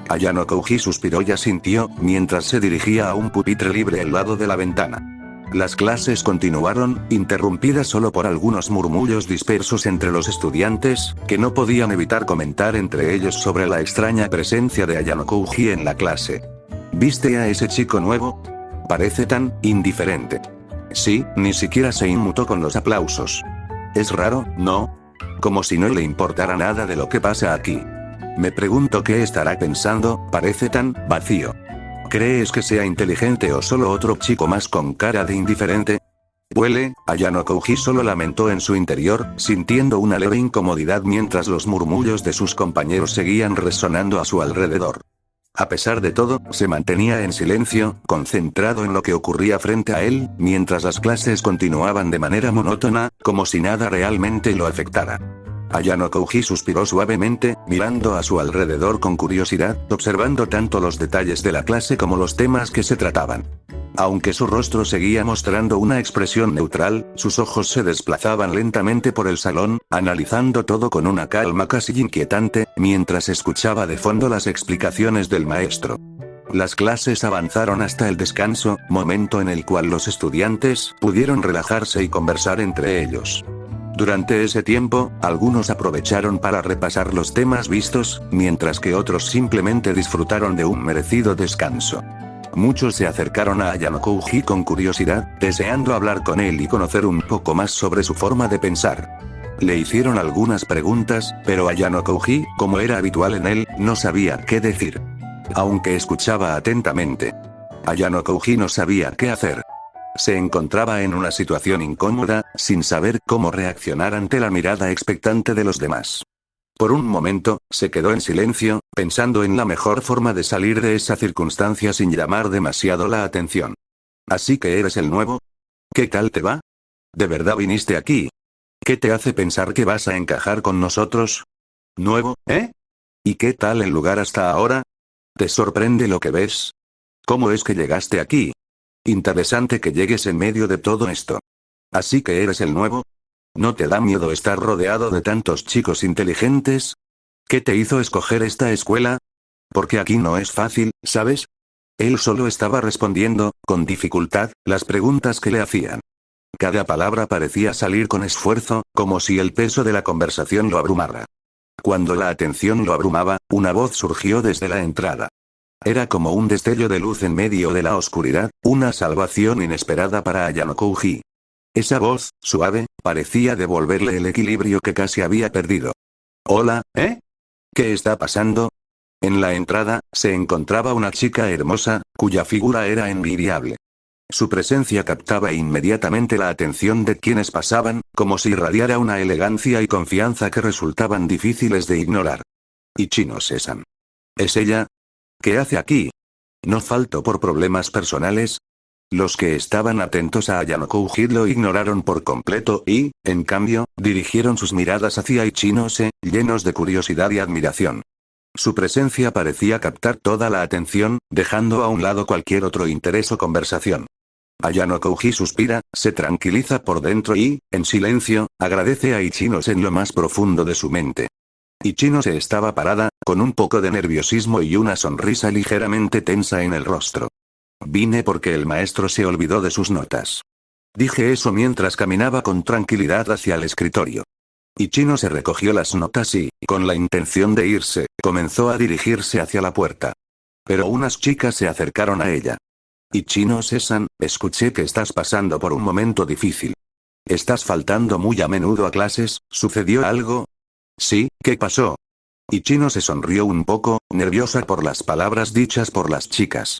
Ayano Kouji suspiró y asintió, mientras se dirigía a un pupitre libre al lado de la ventana. Las clases continuaron, interrumpidas solo por algunos murmullos dispersos entre los estudiantes, que no podían evitar comentar entre ellos sobre la extraña presencia de Ayano Kouji en la clase. ¿Viste a ese chico nuevo? Parece tan indiferente. Sí, ni siquiera se inmutó con los aplausos. Es raro, ¿no? Como si no le importara nada de lo que pasa aquí. Me pregunto qué estará pensando, parece tan vacío. ¿Crees que sea inteligente o solo otro chico más con cara de indiferente? Huele, Ayano Kouji solo lamentó en su interior, sintiendo una leve incomodidad mientras los murmullos de sus compañeros seguían resonando a su alrededor. A pesar de todo, se mantenía en silencio, concentrado en lo que ocurría frente a él, mientras las clases continuaban de manera monótona, como si nada realmente lo afectara. Ayano Kouji suspiró suavemente, mirando a su alrededor con curiosidad, observando tanto los detalles de la clase como los temas que se trataban. Aunque su rostro seguía mostrando una expresión neutral, sus ojos se desplazaban lentamente por el salón, analizando todo con una calma casi inquietante, mientras escuchaba de fondo las explicaciones del maestro. Las clases avanzaron hasta el descanso, momento en el cual los estudiantes pudieron relajarse y conversar entre ellos. Durante ese tiempo, algunos aprovecharon para repasar los temas vistos, mientras que otros simplemente disfrutaron de un merecido descanso. Muchos se acercaron a Ayano Kouji con curiosidad, deseando hablar con él y conocer un poco más sobre su forma de pensar. Le hicieron algunas preguntas, pero Ayano Kouji, como era habitual en él, no sabía qué decir. Aunque escuchaba atentamente, Ayano Kouji no sabía qué hacer. Se encontraba en una situación incómoda, sin saber cómo reaccionar ante la mirada expectante de los demás. Por un momento, se quedó en silencio, pensando en la mejor forma de salir de esa circunstancia sin llamar demasiado la atención. ¿Así que eres el nuevo? ¿Qué tal te va? ¿De verdad viniste aquí? ¿Qué te hace pensar que vas a encajar con nosotros? ¿Nuevo, eh? ¿Y qué tal el lugar hasta ahora? ¿Te sorprende lo que ves? ¿Cómo es que llegaste aquí? Interesante que llegues en medio de todo esto. ¿Así que eres el nuevo? ¿No te da miedo estar rodeado de tantos chicos inteligentes? ¿Qué te hizo escoger esta escuela? Porque aquí no es fácil, ¿sabes? Él solo estaba respondiendo, con dificultad, las preguntas que le hacían. Cada palabra parecía salir con esfuerzo, como si el peso de la conversación lo abrumara. Cuando la atención lo abrumaba, una voz surgió desde la entrada. Era como un destello de luz en medio de la oscuridad, una salvación inesperada para Ayano Kouji. Esa voz, suave, parecía devolverle el equilibrio que casi había perdido. «Hola, ¿eh? ¿Qué está pasando?» En la entrada, se encontraba una chica hermosa, cuya figura era envidiable. Su presencia captaba inmediatamente la atención de quienes pasaban, como si irradiara una elegancia y confianza que resultaban difíciles de ignorar. Ichino-san. ¿Es ella? ¿Qué hace aquí? ¿No faltó por problemas personales? Los que estaban atentos a Ayano Kouji lo ignoraron por completo y, en cambio, dirigieron sus miradas hacia Ichinose, llenos de curiosidad y admiración. Su presencia parecía captar toda la atención, dejando a un lado cualquier otro interés o conversación. Ayano Kouji suspira, se tranquiliza por dentro y, en silencio, agradece a Ichinose en lo más profundo de su mente. Ichinose estaba parada, con un poco de nerviosismo y una sonrisa ligeramente tensa en el rostro. Vine porque el maestro se olvidó de sus notas. Dije eso mientras caminaba con tranquilidad hacia el escritorio. Ichino se recogió las notas y, con la intención de irse, comenzó a dirigirse hacia la puerta. Pero unas chicas se acercaron a ella. Ichinose-san, escuché que estás pasando por un momento difícil. Estás faltando muy a menudo a clases, ¿sucedió algo? Sí, ¿qué pasó? Ichino se sonrió un poco, nerviosa por las palabras dichas por las chicas.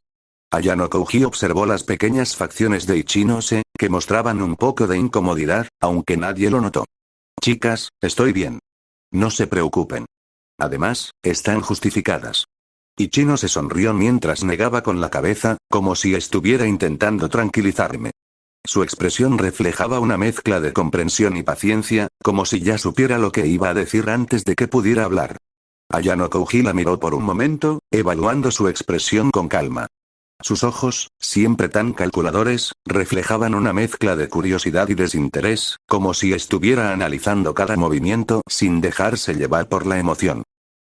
Ayano Kouji observó las pequeñas facciones de Ichinose, que mostraban un poco de incomodidad, aunque nadie lo notó. Chicas, estoy bien. No se preocupen. Además, están justificadas. Ichino se sonrió mientras negaba con la cabeza, como si estuviera intentando tranquilizarme. Su expresión reflejaba una mezcla de comprensión y paciencia, como si ya supiera lo que iba a decir antes de que pudiera hablar. Ayano Kouji la miró por un momento, evaluando su expresión con calma. Sus ojos, siempre tan calculadores, reflejaban una mezcla de curiosidad y desinterés, como si estuviera analizando cada movimiento sin dejarse llevar por la emoción.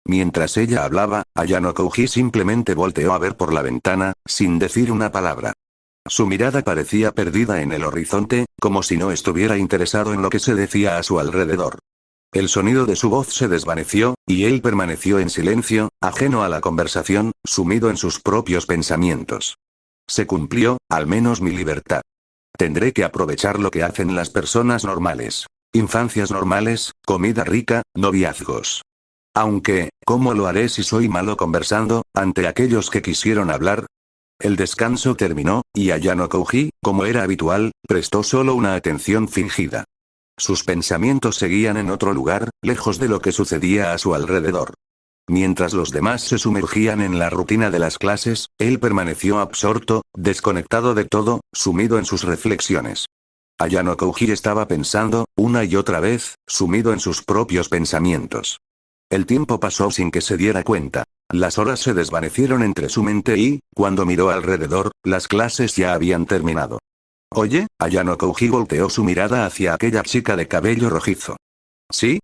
Mientras ella hablaba, Ayano Kouji simplemente volteó a ver por la ventana, sin decir una palabra. Su mirada parecía perdida en el horizonte, como si no estuviera interesado en lo que se decía a su alrededor. El sonido de su voz se desvaneció, y él permaneció en silencio, ajeno a la conversación, sumido en sus propios pensamientos. Se cumplió, al menos mi libertad. Tendré que aprovechar lo que hacen las personas normales. Infancias normales, comida rica, noviazgos. Aunque, ¿cómo lo haré si soy malo conversando, ante aquellos que quisieron hablar? El descanso terminó, y Ayano Kouji, como era habitual, prestó solo una atención fingida. Sus pensamientos seguían en otro lugar, lejos de lo que sucedía a su alrededor. Mientras los demás se sumergían en la rutina de las clases, él permaneció absorto, desconectado de todo, sumido en sus reflexiones. Ayano Kouji estaba pensando, una y otra vez, sumido en sus propios pensamientos. El tiempo pasó sin que se diera cuenta. Las horas se desvanecieron entre su mente y, cuando miró alrededor, las clases ya habían terminado. Oye, Ayano Kouji volteó su mirada hacia aquella chica de cabello rojizo. ¿Sí?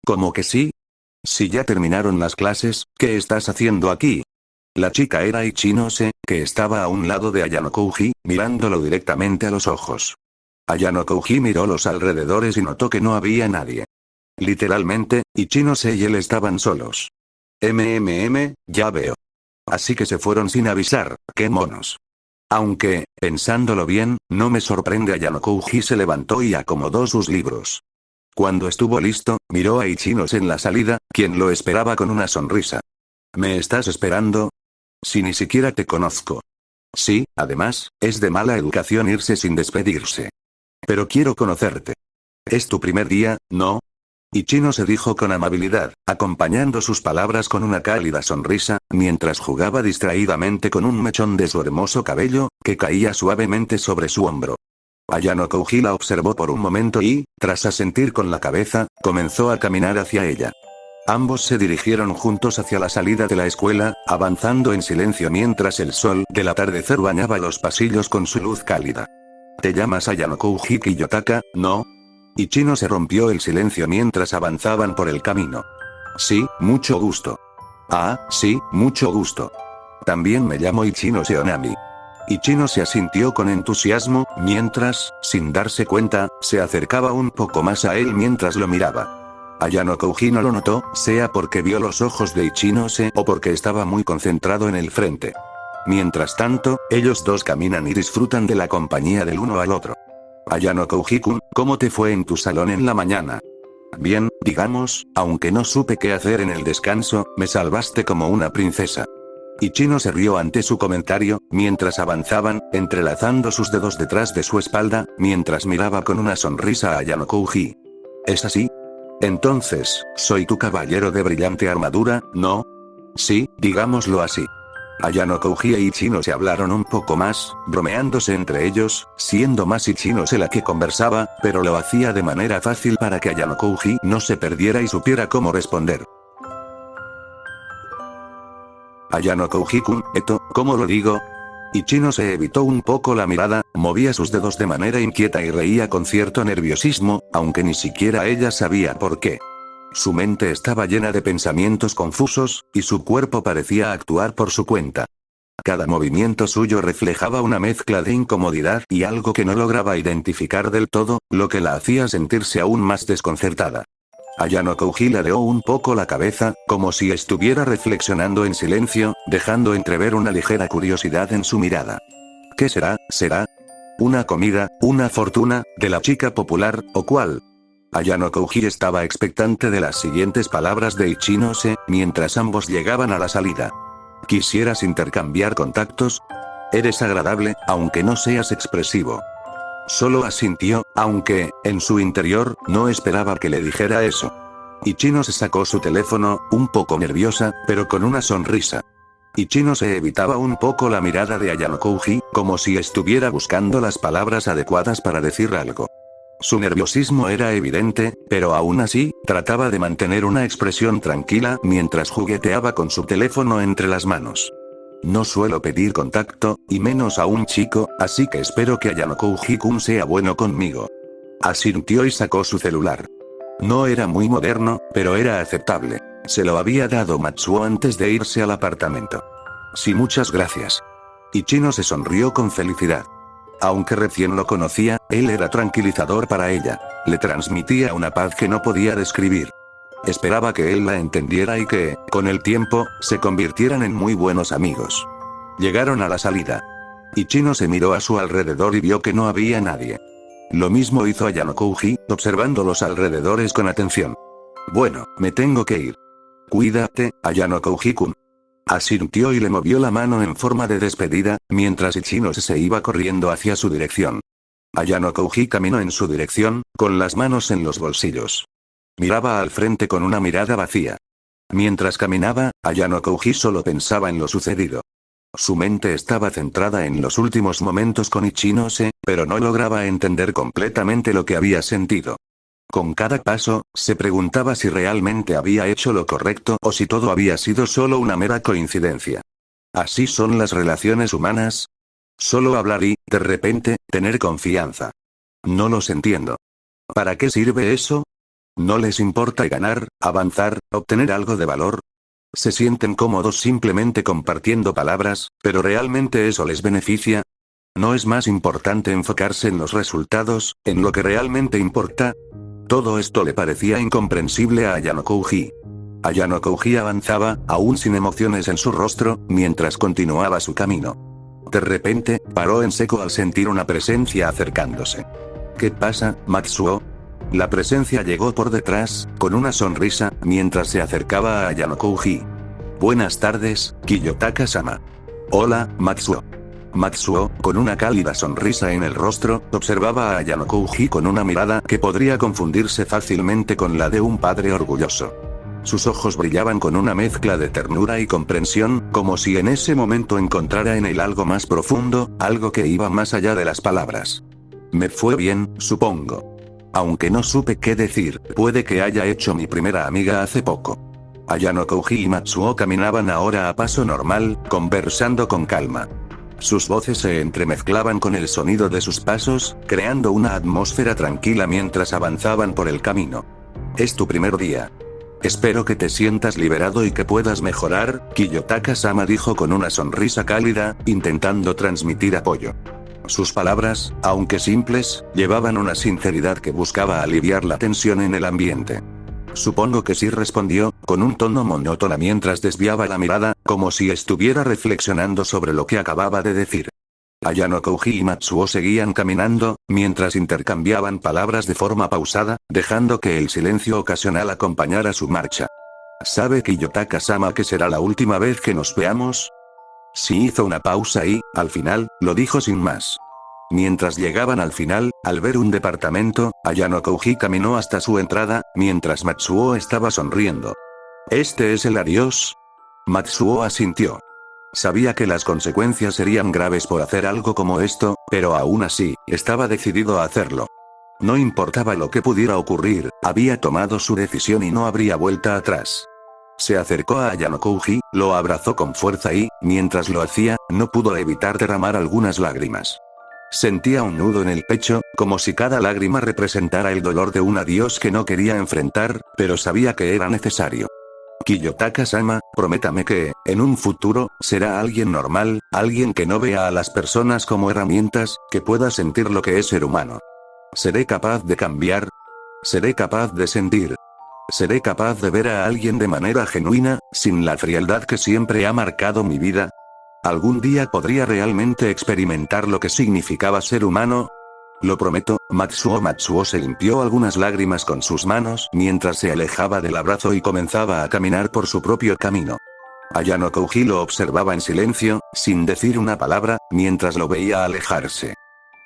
¿Cómo que sí? Si ya terminaron las clases, ¿qué estás haciendo aquí? La chica era Ichinose, que estaba a un lado de Ayano Kouji, mirándolo directamente a los ojos. Ayano Kouji miró los alrededores y notó que no había nadie. Literalmente, Ichinose y él estaban solos. Ya veo. Así que se fueron sin avisar, qué monos. Aunque, pensándolo bien, no me sorprende. Ayano Kouji se levantó y acomodó sus libros. Cuando estuvo listo, miró a Ichinose en la salida, quien lo esperaba con una sonrisa. ¿Me estás esperando? Si ni siquiera te conozco. Sí, además, es de mala educación irse sin despedirse. Pero quiero conocerte. Es tu primer día, ¿no? Ichinose dijo con amabilidad, acompañando sus palabras con una cálida sonrisa, mientras jugaba distraídamente con un mechón de su hermoso cabello, que caía suavemente sobre su hombro. Ayano Kouji la observó por un momento y, tras asentir con la cabeza, comenzó a caminar hacia ella. Ambos se dirigieron juntos hacia la salida de la escuela, avanzando en silencio mientras el sol del atardecer bañaba los pasillos con su luz cálida. ¿Te llamas Ayano Kouji Kiyotaka, no? Ichinose rompió el silencio mientras avanzaban por el camino. Sí, mucho gusto. Ah, sí, mucho gusto. También me llamo Ichinose Onami. Ichinose asintió con entusiasmo, mientras, sin darse cuenta, se acercaba un poco más a él mientras lo miraba. Ayano Kouji no lo notó, sea porque vio los ojos de Ichinose o porque estaba muy concentrado en el frente. Mientras tanto, ellos dos caminan y disfrutan de la compañía del uno al otro. Ayano Kouji-kun, ¿cómo te fue en tu salón en la mañana? Bien, digamos, aunque no supe qué hacer en el descanso, me salvaste como una princesa. Ichino se rió ante su comentario, mientras avanzaban, entrelazando sus dedos detrás de su espalda, mientras miraba con una sonrisa a Ayano Kouji. ¿Es así? Entonces, soy tu caballero de brillante armadura, ¿no? Sí, digámoslo así. Ayano Kouji e Ichinose hablaron un poco más, bromeándose entre ellos, siendo más Ichinose la que conversaba, pero lo hacía de manera fácil para que Ayano Kouji no se perdiera y supiera cómo responder. Ayano Kouji-kun, ¿cómo lo digo? Ichinose evitó un poco la mirada, movía sus dedos de manera inquieta y reía con cierto nerviosismo, aunque ni siquiera ella sabía por qué. Su mente estaba llena de pensamientos confusos, y su cuerpo parecía actuar por su cuenta. Cada movimiento suyo reflejaba una mezcla de incomodidad y algo que no lograba identificar del todo, lo que la hacía sentirse aún más desconcertada. Ayano Kouji ladeó un poco la cabeza, como si estuviera reflexionando en silencio, dejando entrever una ligera curiosidad en su mirada. ¿Qué será? ¿Será una comida, una fortuna, de la chica popular, o cuál? Ayano Kouji estaba expectante de las siguientes palabras de Ichinose, mientras ambos llegaban a la salida. ¿Quisieras intercambiar contactos? Eres agradable, aunque no seas expresivo. Solo asintió, aunque, en su interior, no esperaba que le dijera eso. Ichinose sacó su teléfono, un poco nerviosa, pero con una sonrisa. Ichinose evitaba un poco la mirada de Ayano Kouji, como si estuviera buscando las palabras adecuadas para decir algo. Su nerviosismo era evidente, pero aún así, trataba de mantener una expresión tranquila mientras jugueteaba con su teléfono entre las manos. No suelo pedir contacto, y menos a un chico, así que espero que Ayano Kouji-kun sea bueno conmigo. Asintió y sacó su celular. No era muy moderno, pero era aceptable. Se lo había dado Matsuo antes de irse al apartamento. Sí, muchas gracias. Ichino se sonrió con felicidad. Aunque recién lo conocía, él era tranquilizador para ella. Le transmitía una paz que no podía describir. Esperaba que él la entendiera y que, con el tiempo, se convirtieran en muy buenos amigos. Llegaron a la salida. Ichino se miró a su alrededor y vio que no había nadie. Lo mismo hizo Ayano Kouji, observando los alrededores con atención. Bueno, me tengo que ir. Cuídate, Ayano Kouji-kun. Asintió y le movió la mano en forma de despedida, mientras Ichino se iba corriendo hacia su dirección. Ayano Kouji caminó en su dirección, con las manos en los bolsillos. Miraba al frente con una mirada vacía. Mientras caminaba, Ayano Kouji solo pensaba en lo sucedido. Su mente estaba centrada en los últimos momentos con Ichinose, pero no lograba entender completamente lo que había sentido. Con cada paso, se preguntaba si realmente había hecho lo correcto o si todo había sido solo una mera coincidencia. ¿Así son las relaciones humanas? Solo hablar y, de repente, tener confianza. No los entiendo. ¿Para qué sirve eso? ¿No les importa ganar, avanzar, obtener algo de valor? Se sienten cómodos simplemente compartiendo palabras, pero ¿realmente eso les beneficia? ¿No es más importante enfocarse en los resultados, en lo que realmente importa? Todo esto le parecía incomprensible a Ayano Kouji. Ayano Kouji avanzaba, aún sin emociones en su rostro, mientras continuaba su camino. De repente, paró en seco al sentir una presencia acercándose. ¿Qué pasa, Matsuo? La presencia llegó por detrás, con una sonrisa, mientras se acercaba a Ayano Kouji. Buenas tardes, Kiyotaka-sama. Hola, Matsuo. Matsuo, con una cálida sonrisa en el rostro, observaba a Ayano Kouji con una mirada que podría confundirse fácilmente con la de un padre orgulloso. Sus ojos brillaban con una mezcla de ternura y comprensión, como si en ese momento encontrara en él algo más profundo, algo que iba más allá de las palabras. Me fue bien, supongo. Aunque no supe qué decir, puede que haya hecho mi primera amiga hace poco. Ayano Kouji y Matsuo caminaban ahora a paso normal, conversando con calma. Sus voces se entremezclaban con el sonido de sus pasos, creando una atmósfera tranquila mientras avanzaban por el camino. Es tu primer día. Espero que te sientas liberado y que puedas mejorar, Kiyotaka-sama dijo con una sonrisa cálida, intentando transmitir apoyo. Sus palabras, aunque simples, llevaban una sinceridad que buscaba aliviar la tensión en el ambiente. Supongo que sí, respondió, con un tono monótono mientras desviaba la mirada, como si estuviera reflexionando sobre lo que acababa de decir. Ayano Kouji y Matsuo seguían caminando, mientras intercambiaban palabras de forma pausada, dejando que el silencio ocasional acompañara su marcha. ¿Sabe Kiyotaka-sama que será la última vez que nos veamos? Sí, hizo una pausa y, al final, lo dijo sin más. Mientras llegaban al final, al ver un departamento, Ayano Kouji caminó hasta su entrada, mientras Matsuo estaba sonriendo. ¿Este es el adiós? Matsuo asintió. Sabía que las consecuencias serían graves por hacer algo como esto, pero aún así, estaba decidido a hacerlo. No importaba lo que pudiera ocurrir, había tomado su decisión y no habría vuelta atrás. Se acercó a Ayano Kouji, lo abrazó con fuerza y, mientras lo hacía, no pudo evitar derramar algunas lágrimas. Sentía un nudo en el pecho, como si cada lágrima representara el dolor de un adiós que no quería enfrentar, pero sabía que era necesario. Kiyotaka-sama, prométame que, en un futuro, será alguien normal, alguien que no vea a las personas como herramientas, que pueda sentir lo que es ser humano. ¿Seré capaz de cambiar? ¿Seré capaz de sentir? ¿Seré capaz de ver a alguien de manera genuina, sin la frialdad que siempre ha marcado mi vida? ¿Algún día podría realmente experimentar lo que significaba ser humano? Lo prometo. Matsuo se limpió algunas lágrimas con sus manos mientras se alejaba del abrazo y comenzaba a caminar por su propio camino. Ayano Kouji lo observaba en silencio, sin decir una palabra, mientras lo veía alejarse.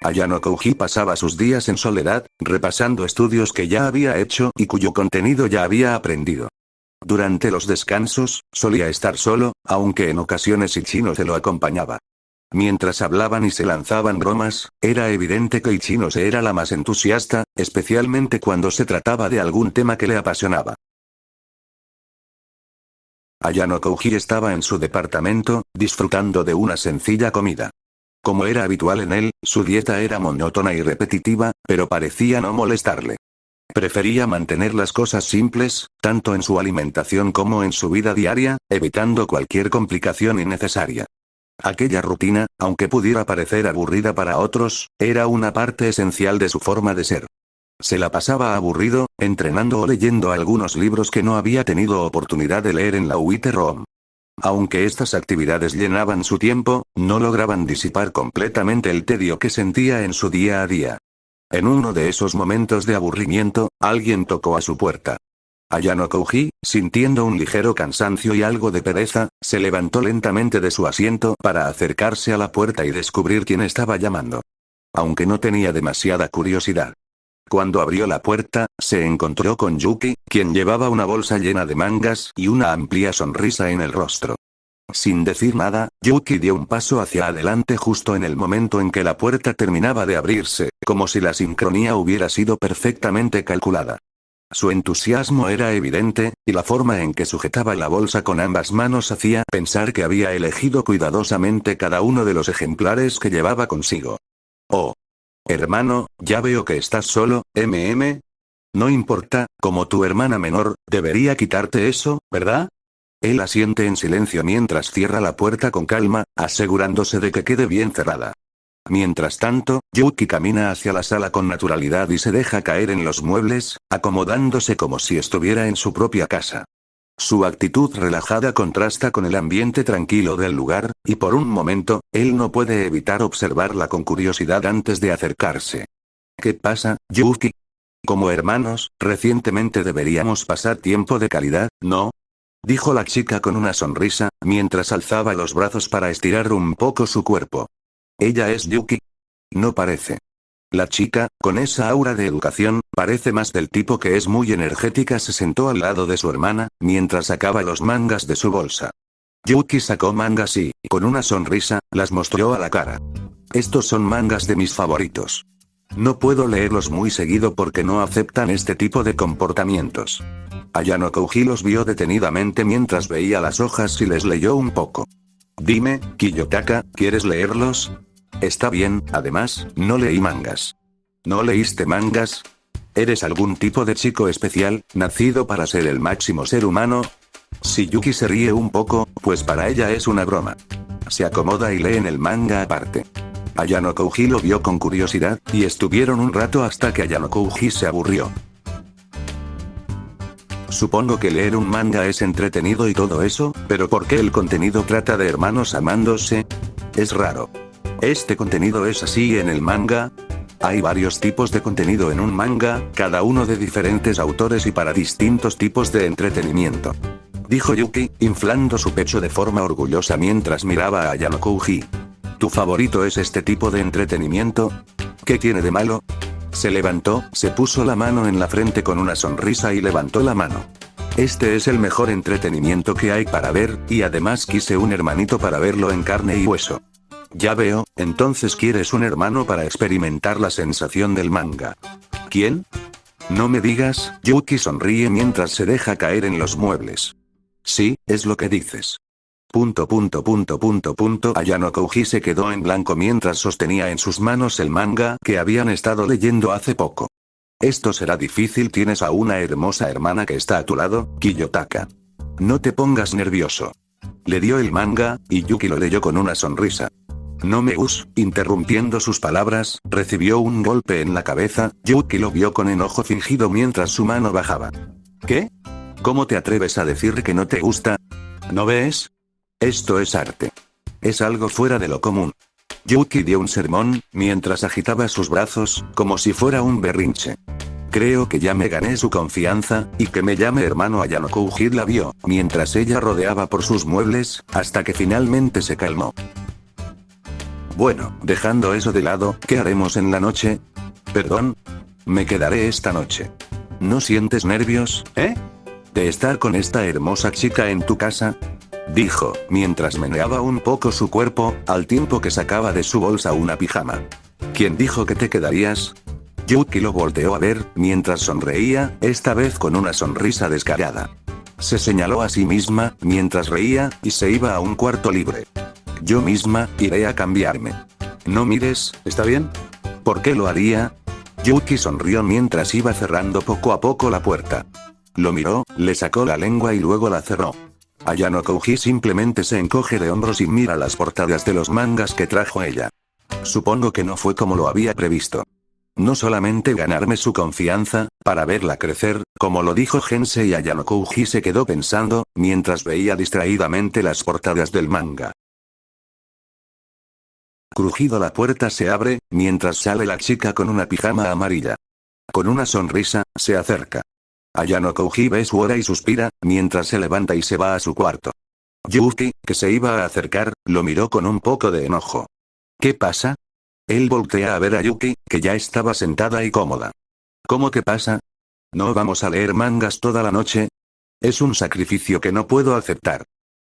Ayano Kouji pasaba sus días en soledad, repasando estudios que ya había hecho y cuyo contenido ya había aprendido. Durante los descansos, solía estar solo, aunque en ocasiones Ichino se lo acompañaba. Mientras hablaban y se lanzaban bromas, era evidente que Ichino se era la más entusiasta, especialmente cuando se trataba de algún tema que le apasionaba. Ayano Kouji estaba en su departamento, disfrutando de una sencilla comida. Como era habitual en él, su dieta era monótona y repetitiva, pero parecía no molestarle. Prefería mantener las cosas simples, tanto en su alimentación como en su vida diaria, evitando cualquier complicación innecesaria. Aquella rutina, aunque pudiera parecer aburrida para otros, era una parte esencial de su forma de ser. Se la pasaba aburrido, entrenando o leyendo algunos libros que no había tenido oportunidad de leer en la Wither.rom. Aunque estas actividades llenaban su tiempo, no lograban disipar completamente el tedio que sentía en su día a día. En uno de esos momentos de aburrimiento, alguien tocó a su puerta. Ayano Kouji, sintiendo un ligero cansancio y algo de pereza, se levantó lentamente de su asiento para acercarse a la puerta y descubrir quién estaba llamando. Aunque no tenía demasiada curiosidad. Cuando abrió la puerta, se encontró con Yuki, quien llevaba una bolsa llena de mangas y una amplia sonrisa en el rostro. Sin decir nada, Yuki dio un paso hacia adelante justo en el momento en que la puerta terminaba de abrirse, como si la sincronía hubiera sido perfectamente calculada. Su entusiasmo era evidente, y la forma en que sujetaba la bolsa con ambas manos hacía pensar que había elegido cuidadosamente cada uno de los ejemplares que llevaba consigo. Oh. Hermano, ya veo que estás solo, No importa, como tu hermana menor, debería quitarte eso, ¿verdad? Él asiente en silencio mientras cierra la puerta con calma, asegurándose de que quede bien cerrada. Mientras tanto, Yuki camina hacia la sala con naturalidad y se deja caer en los muebles, acomodándose como si estuviera en su propia casa. Su actitud relajada contrasta con el ambiente tranquilo del lugar, y por un momento, él no puede evitar observarla con curiosidad antes de acercarse. ¿Qué pasa, Yuki? Como hermanos, recientemente deberíamos pasar tiempo de calidad, ¿no? Dijo la chica con una sonrisa, mientras alzaba los brazos para estirar un poco su cuerpo. ¿Ella es Yuki? No parece. La chica, con esa aura de educación, parece más del tipo que es muy energética. Se sentó al lado de su hermana, mientras sacaba los mangas de su bolsa. Yuki sacó mangas y, con una sonrisa, las mostró a la cara. Estos son mangas de mis favoritos. No puedo leerlos muy seguido porque no aceptan este tipo de comportamientos. Ayano Kouji los vio detenidamente mientras veía las hojas y les leyó un poco. Dime, Kiyotaka, ¿quieres leerlos? Está bien, además, no leí mangas. ¿No leíste mangas? ¿Eres algún tipo de chico especial, nacido para ser el máximo ser humano? Si Yuki se ríe un poco, pues para ella es una broma. Se acomoda y lee en el manga aparte. Ayano Kouji lo vio con curiosidad, y estuvieron un rato hasta que Ayano Kouji se aburrió. Supongo que leer un manga es entretenido y todo eso, pero ¿por qué el contenido trata de hermanos amándose? Es raro. ¿Este contenido es así en el manga? Hay varios tipos de contenido en un manga, cada uno de diferentes autores y para distintos tipos de entretenimiento. Dijo Yuki, inflando su pecho de forma orgullosa mientras miraba a Ayano Kouji. ¿Tu favorito es este tipo de entretenimiento? ¿Qué tiene de malo? Se levantó, se puso la mano en la frente con una sonrisa y levantó la mano. Este es el mejor entretenimiento que hay para ver, y además quise un hermanito para verlo en carne y hueso. Ya veo, entonces quieres un hermano para experimentar la sensación del manga. ¿Quién? No me digas. Yuki sonríe mientras se deja caer en los muebles. Sí, es lo que dices. Ayano Kouji se quedó en blanco mientras sostenía en sus manos el manga que habían estado leyendo hace poco. Esto será difícil. Tienes a una hermosa hermana que está a tu lado, Kiyotaka. No te pongas nervioso. Le dio el manga, y Yuki lo leyó con una sonrisa. No me interrumpiendo sus palabras, recibió un golpe en la cabeza. Yuki lo vio con enojo fingido mientras su mano bajaba. ¿Qué? ¿Cómo te atreves a decir que no te gusta? ¿No ves? Esto es arte. Es algo fuera de lo común. Yuki dio un sermón, mientras agitaba sus brazos, como si fuera un berrinche. Creo que ya me gané su confianza, y que me llame hermano. Ayano Kouji la vio, mientras ella rodeaba por sus muebles, hasta que finalmente se calmó. Bueno, dejando eso de lado, ¿qué haremos en la noche? ¿Perdón? Me quedaré esta noche. ¿No sientes nervios, de estar con esta hermosa chica en tu casa? Dijo, mientras meneaba un poco su cuerpo, al tiempo que sacaba de su bolsa una pijama. ¿Quién dijo que te quedarías? Yuki lo volteó a ver, mientras sonreía, esta vez con una sonrisa descarada. Se señaló a sí misma, mientras reía, y se iba a un cuarto libre. Yo misma, iré a cambiarme. No mires, ¿está bien? ¿Por qué lo haría? Yuki sonrió mientras iba cerrando poco a poco la puerta. Lo miró, le sacó la lengua y luego la cerró. Ayano Kouji simplemente se encoge de hombros y mira las portadas de los mangas que trajo ella. Supongo que no fue como lo había previsto. No solamente ganarme su confianza, para verla crecer, como lo dijo Gensei. Y Ayano Kouji se quedó pensando, mientras veía distraídamente las portadas del manga. Crujido, la puerta se abre, mientras sale la chica con una pijama amarilla. Con una sonrisa, se acerca. Ayano Kouji ve su hora y suspira, mientras se levanta y se va a su cuarto. Yuki, que se iba a acercar, lo miró con un poco de enojo. ¿Qué pasa? Él voltea a ver a Yuki, que ya estaba sentada y cómoda. ¿Cómo que pasa? ¿No vamos a leer mangas toda la noche? Es un sacrificio que no puedo aceptar.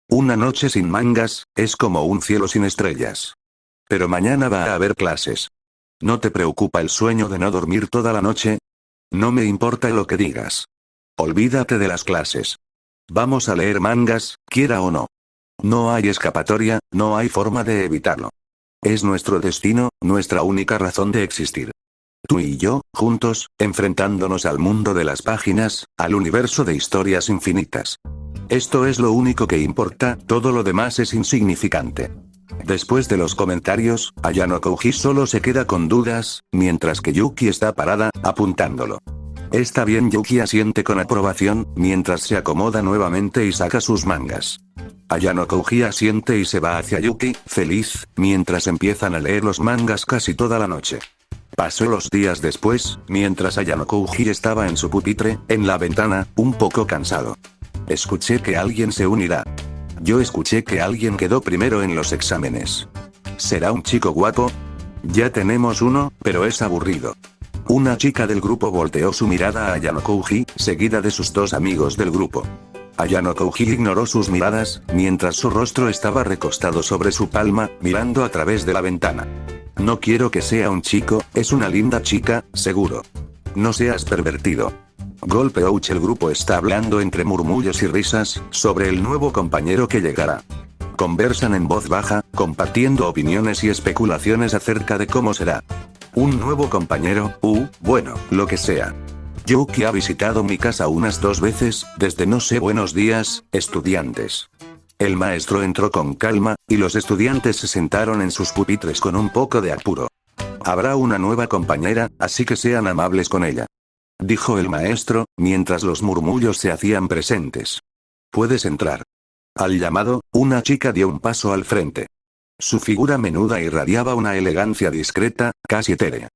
Una noche sin mangas, es como un cielo sin estrellas. Pero mañana va a haber clases. ¿No te preocupa el sueño de no dormir toda la noche? No me importa lo que digas. Olvídate de las clases. Vamos a leer mangas, quiera o no. No hay escapatoria, no hay forma de evitarlo. Es nuestro destino, nuestra única razón de existir. Tú y yo, juntos, enfrentándonos al mundo de las páginas, al universo de historias infinitas. Esto es lo único que importa, todo lo demás es insignificante. Después de los comentarios, Ayano Kouji solo se queda con dudas, mientras que Yuki está parada, apuntándolo. Está bien. Yuki asiente con aprobación, mientras se acomoda nuevamente y saca sus mangas. Ayano Kouji asiente y se va hacia Yuki, feliz, mientras empiezan a leer los mangas casi toda la noche. Pasó los días después, mientras Ayano Kouji estaba en su pupitre, en la ventana, un poco cansado. Escuché que alguien se unirá. Yo escuché que alguien quedó primero en los exámenes. ¿Será un chico guapo? Ya tenemos uno, pero es aburrido. Una chica del grupo volteó su mirada a Ayano Kouji, seguida de sus dos amigos del grupo. Ayano Kouji ignoró sus miradas, mientras su rostro estaba recostado sobre su palma, mirando a través de la ventana. No quiero que sea un chico, es una linda chica, seguro. No seas pervertido. Golpe ouch. El grupo está hablando entre murmullos y risas, sobre el nuevo compañero que llegará. Conversan en voz baja, compartiendo opiniones y especulaciones acerca de cómo será. Un nuevo compañero, bueno, lo que sea. Yuki ha visitado mi casa unas 2 veces, desde no sé. Buenos días, estudiantes. El maestro entró con calma, y los estudiantes se sentaron en sus pupitres con un poco de apuro. Habrá una nueva compañera, así que sean amables con ella. Dijo el maestro, mientras los murmullos se hacían presentes. Puedes entrar. Al llamado, una chica dio un paso al frente. Su figura menuda irradiaba una elegancia discreta, casi etérea.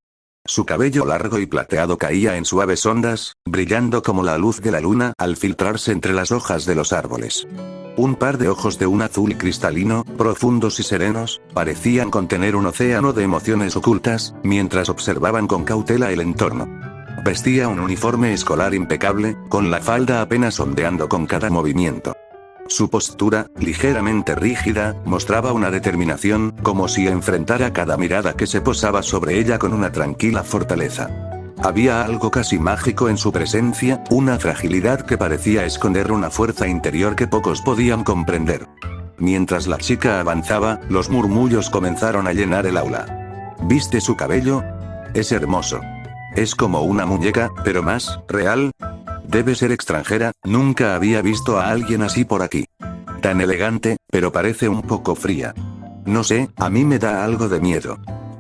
Su cabello largo y plateado caía en suaves ondas, brillando como la luz de la luna al filtrarse entre las hojas de los árboles. Un par de ojos de un azul cristalino, profundos y serenos, parecían contener un océano de emociones ocultas, mientras observaban con cautela el entorno. Vestía un uniforme escolar impecable, con la falda apenas ondeando con cada movimiento. Su postura, ligeramente rígida, mostraba una determinación, como si enfrentara cada mirada que se posaba sobre ella con una tranquila fortaleza. Había algo casi mágico en su presencia, una fragilidad que parecía esconder una fuerza interior que pocos podían comprender. Mientras la chica avanzaba, los murmullos comenzaron a llenar el aula. ¿Viste su cabello? Es hermoso. Es como una muñeca, pero más real. Debe ser extranjera, nunca había visto a alguien así por aquí. Tan elegante, pero parece un poco fría. No sé, a mí me da algo de miedo.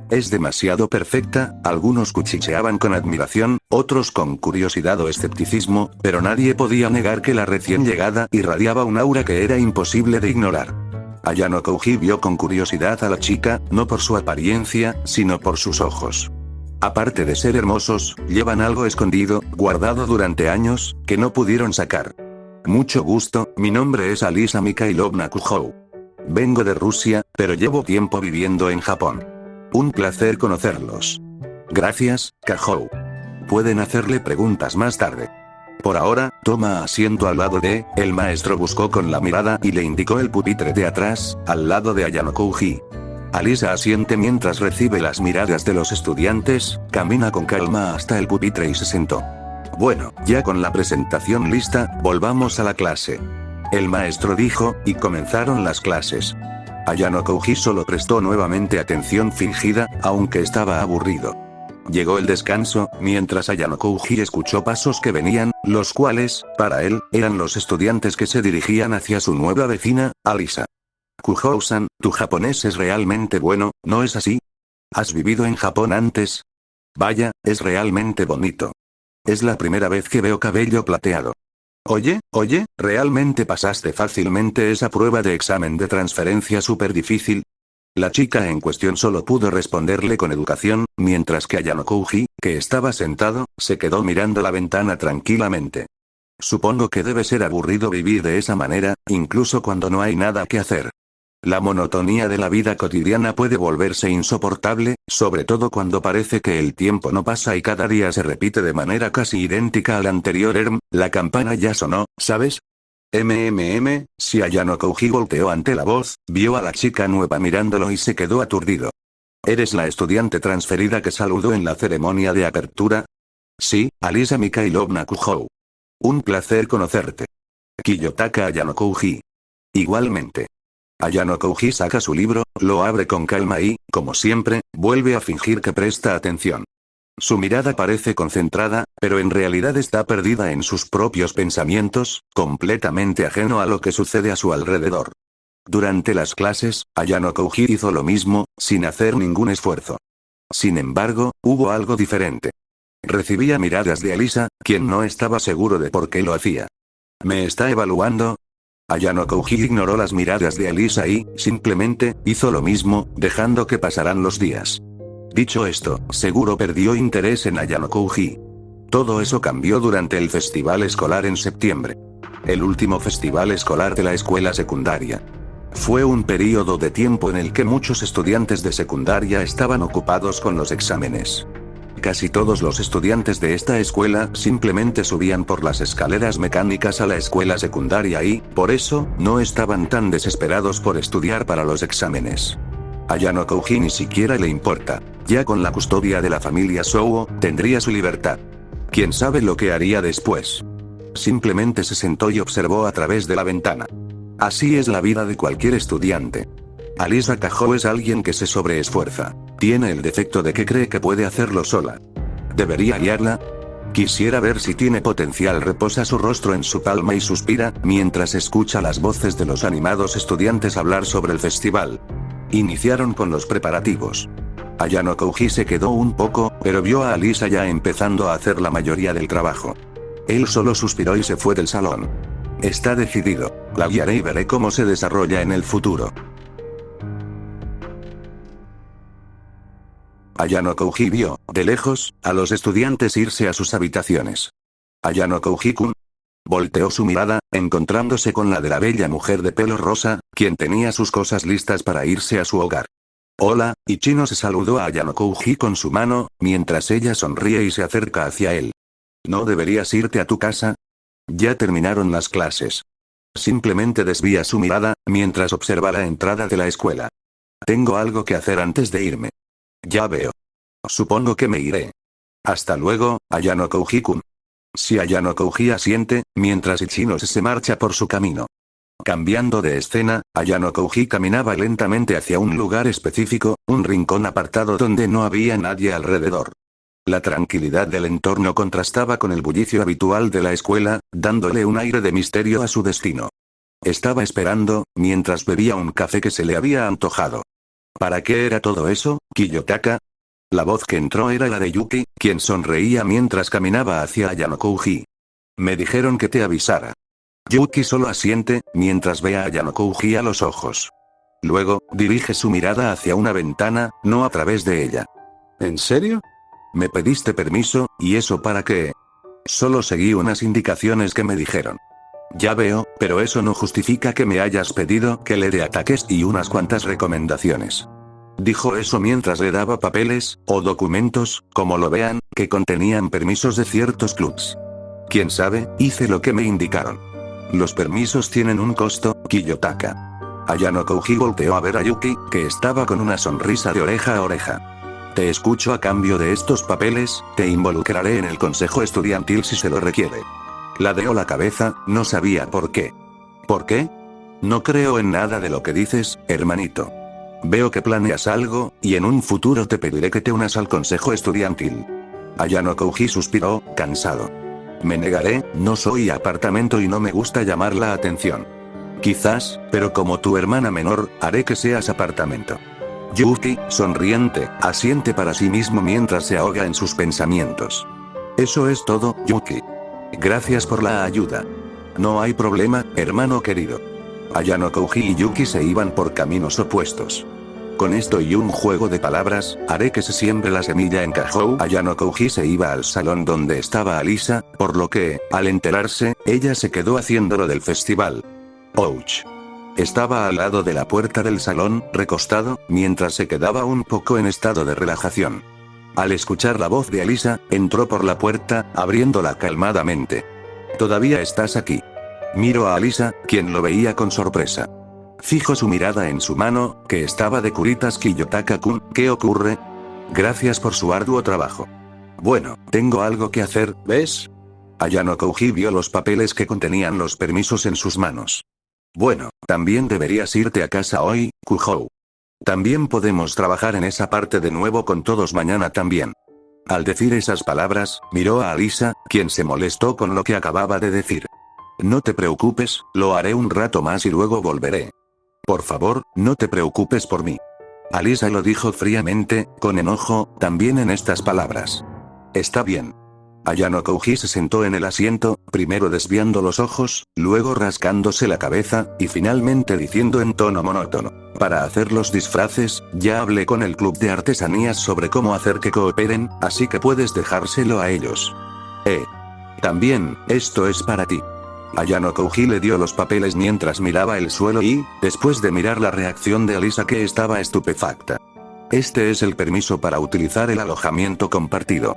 Es demasiado perfecta, algunos cuchicheaban con admiración, Otros con curiosidad o escepticismo, pero nadie podía negar que la recién llegada irradiaba un aura que era imposible de ignorar. Ayano Kouji vio con curiosidad a la chica, no por su apariencia, sino por sus ojos. Aparte de ser hermosos, llevan algo escondido, guardado durante años, que no pudieron sacar. Mucho gusto, mi nombre es Alisa Mikhailovna Kuhou. Vengo de Rusia, pero llevo tiempo viviendo en Japón. Un placer conocerlos. Gracias, Kuhou. Pueden hacerle preguntas más tarde. Por ahora, toma asiento al lado de, el maestro buscó con la mirada y le indicó el pupitre de atrás, al lado de Ayano Kouji. Alisa asiente mientras recibe las miradas de los estudiantes, camina con calma hasta el pupitre y se sentó. Bueno, ya con la presentación lista, volvamos a la clase. El maestro dijo, y comenzaron las clases. Ayano Kouji solo prestó nuevamente atención fingida, aunque estaba aburrido. Llegó el descanso, mientras Ayano Kouji escuchó pasos que venían, los cuales, para él, eran los estudiantes que se dirigían hacia su nueva vecina, Alisa. Kuhou-san, tu japonés es realmente bueno, ¿no es así? ¿Has vivido en Japón antes? Vaya, es realmente bonito. Es la primera vez que veo cabello plateado. Oye, ¿realmente pasaste fácilmente esa prueba de examen de transferencia súper difícil? La chica en cuestión solo pudo responderle con educación, mientras que Ayano Kouji, que estaba sentado, se quedó mirando la ventana tranquilamente. Supongo que debe ser aburrido vivir de esa manera, incluso cuando no hay nada que hacer. La monotonía de la vida cotidiana puede volverse insoportable, sobre todo cuando parece que el tiempo no pasa y cada día se repite de manera casi idéntica al anterior. La campana ya sonó, ¿sabes? Si Ayano Kouji volteó ante la voz, vio a la chica nueva mirándolo y se quedó aturdido. ¿Eres la estudiante transferida que saludó en la ceremonia de apertura? Sí, Alisa Mikhailovna Kuhou. Un placer conocerte. Kiyotaka Ayano Kouji. Igualmente. Ayano Kouji saca su libro, lo abre con calma y, como siempre, vuelve a fingir que presta atención. Su mirada parece concentrada, pero en realidad está perdida en sus propios pensamientos, completamente ajeno a lo que sucede a su alrededor. Durante las clases, Ayano Kouji hizo lo mismo, sin hacer ningún esfuerzo. Sin embargo, hubo algo diferente. Recibía miradas de Alisa, quien no estaba seguro de por qué lo hacía. ¿Me está evaluando? Ayano Kouji ignoró las miradas de Alisa y, simplemente, hizo lo mismo, dejando que pasaran los días. Dicho esto, seguro perdió interés en Ayano Kouji. Todo eso cambió durante el festival escolar en septiembre. El último festival escolar de la escuela secundaria. Fue un período de tiempo en el que muchos estudiantes de secundaria estaban ocupados con los exámenes. Casi todos los estudiantes de esta escuela simplemente subían por las escaleras mecánicas a la escuela secundaria y, por eso, no estaban tan desesperados por estudiar para los exámenes. Ayano Kouji ni siquiera le importa. Ya con la custodia de la familia Souo, tendría su libertad. ¿Quién sabe lo que haría después? Simplemente se sentó y observó a través de la ventana. Así es la vida de cualquier estudiante. Alisa Kuhou es alguien que se sobreesfuerza. Tiene el defecto de que cree que puede hacerlo sola. ¿Debería guiarla? Quisiera ver si tiene potencial. Reposa su rostro en su palma y suspira, mientras escucha las voces de los animados estudiantes hablar sobre el festival. Iniciaron con los preparativos. Ayano Kouji se quedó un poco, pero vio a Alisa ya empezando a hacer la mayoría del trabajo. Él solo suspiró y se fue del salón. Está decidido. La guiaré y veré cómo se desarrolla en el futuro. Ayano Kouji vio, de lejos, a los estudiantes irse a sus habitaciones. Ayano Kouji-kun. Volteó su mirada, encontrándose con la de la bella mujer de pelo rosa, quien tenía sus cosas listas para irse a su hogar. Hola, Ichino se saludó a Ayano Kouji con su mano, mientras ella sonríe y se acerca hacia él. ¿No deberías irte a tu casa? Ya terminaron las clases. Simplemente desvía su mirada, mientras observa la entrada de la escuela. Tengo algo que hacer antes de irme. Ya veo. Supongo que me iré. Hasta luego, Ayano Kouji-kun. Si Ayano Kouji asiente, mientras Ichino se marcha por su camino. Cambiando de escena, Ayano Kouji caminaba lentamente hacia un lugar específico, un rincón apartado donde no había nadie alrededor. La tranquilidad del entorno contrastaba con el bullicio habitual de la escuela, dándole un aire de misterio a su destino. Estaba esperando, mientras bebía un café que se le había antojado. ¿Para qué era todo eso, Kiyotaka? La voz que entró era la de Yuki, quien sonreía mientras caminaba hacia Ayano Kouji. Me dijeron que te avisara. Yuki solo asiente, mientras ve a Ayano Kouji a los ojos. Luego, dirige su mirada hacia una ventana, no a través de ella. ¿En serio? Me pediste permiso, ¿y eso para qué? Solo seguí unas indicaciones que me dijeron. Ya veo, pero eso no justifica que me hayas pedido que le dé ataques y unas cuantas recomendaciones. Dijo eso mientras le daba papeles, o documentos, como lo vean, que contenían permisos de ciertos clubs. Quién sabe, hice lo que me indicaron. Los permisos tienen un costo, Kiyotaka. Ayano Kouji volteó a ver a Yuki, que estaba con una sonrisa de oreja a oreja. Te escucho a cambio de estos papeles, te involucraré en el consejo estudiantil si se lo requiere. Ladeó la cabeza, no sabía por qué. ¿Por qué? No creo en nada de lo que dices, hermanito. Veo que planeas algo, y en un futuro te pediré que te unas al consejo estudiantil. Ayano Kouji suspiró, cansado. Me negaré, no soy apartamento y no me gusta llamar la atención. Quizás, pero como tu hermana menor, haré que seas apartamento. Yuki, sonriente, asiente para sí mismo mientras se ahoga en sus pensamientos. Eso es todo, Yuki. Gracias por la ayuda. No hay problema, hermano querido. Ayano Kouji y Yuki se iban por caminos opuestos. Con esto y un juego de palabras, haré que se siembre la semilla en Kajou. Ayano Kouji se iba al salón donde estaba Alisa, por lo que, al enterarse, ella se quedó haciendo lo del festival. Ouch. Estaba al lado de la puerta del salón, recostado, mientras se quedaba un poco en estado de relajación. Al escuchar la voz de Alisa, entró por la puerta, abriéndola calmadamente. ¿Todavía estás aquí? Miró a Alisa, quien lo veía con sorpresa. Fijó su mirada en su mano, que estaba de curitas. Kiyotaka-kun, ¿qué ocurre? Gracias por su arduo trabajo. Bueno, tengo algo que hacer, ¿ves? Ayano Kouji vio los papeles que contenían los permisos en sus manos. Bueno, también deberías irte a casa hoy, Kujou. También podemos trabajar en esa parte de nuevo con todos mañana también. Al decir esas palabras, miró a Alisa, quien se molestó con lo que acababa de decir. No te preocupes, lo haré un rato más y luego volveré. Por favor, no te preocupes por mí. Alisa lo dijo fríamente, con enojo, también en estas palabras. Está bien. Ayano Kouji se sentó en el asiento, primero desviando los ojos, luego rascándose la cabeza, y finalmente diciendo en tono monótono. Para hacer los disfraces, ya hablé con el club de artesanías sobre cómo hacer que cooperen, así que puedes dejárselo a ellos. También, esto es para ti. Ayano Kouji le dio los papeles mientras miraba el suelo y, después de mirar la reacción de Alisa que estaba estupefacta. Este es el permiso para utilizar el alojamiento compartido.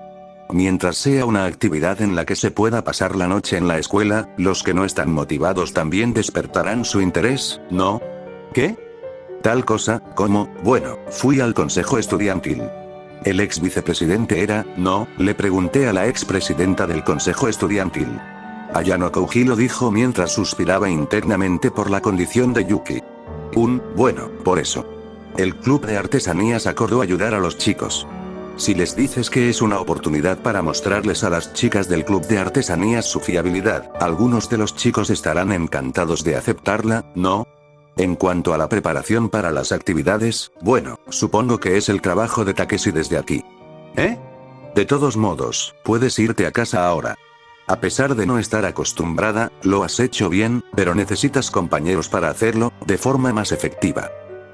Mientras sea una actividad en la que se pueda pasar la noche en la escuela, los que no están motivados también despertarán su interés, ¿no? ¿Qué? Tal cosa, como, bueno, fui al consejo estudiantil. El ex vicepresidente era, ¿no? Le pregunté a la ex presidenta del consejo estudiantil. Ayano Kouji lo dijo mientras suspiraba internamente por la condición de Yuki. Bueno, por eso. El club de artesanías acordó ayudar a los chicos. Si les dices que es una oportunidad para mostrarles a las chicas del club de artesanías su fiabilidad, algunos de los chicos estarán encantados de aceptarla, ¿no? En cuanto a la preparación para las actividades, bueno, supongo que es el trabajo de Takeshi desde aquí. De todos modos, puedes irte a casa ahora. A pesar de no estar acostumbrada, lo has hecho bien, pero necesitas compañeros para hacerlo, de forma más efectiva.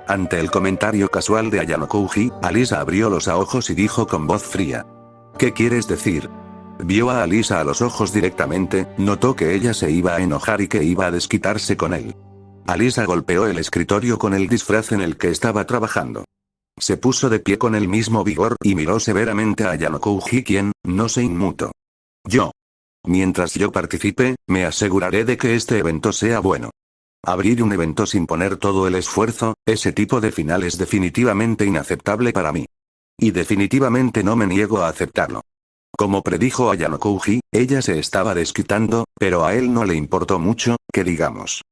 Ante el comentario casual de Ayano Kouji, Alisa abrió los ojos y dijo con voz fría. ¿Qué quieres decir? Vio a Alisa a los ojos directamente, notó que ella se iba a enojar y que iba a desquitarse con él. Alisa golpeó el escritorio con el disfraz en el que estaba trabajando. Se puso de pie con el mismo vigor y miró severamente a Ayano Kouji, quien, no se inmutó. Mientras yo participe, me aseguraré de que este evento sea bueno. Abrir un evento sin poner todo el esfuerzo, ese tipo de final es definitivamente inaceptable para mí. Y definitivamente no me niego a aceptarlo. Como predijo Ayano Kouji, ella se estaba desquitando, pero a él no le importó mucho, que digamos.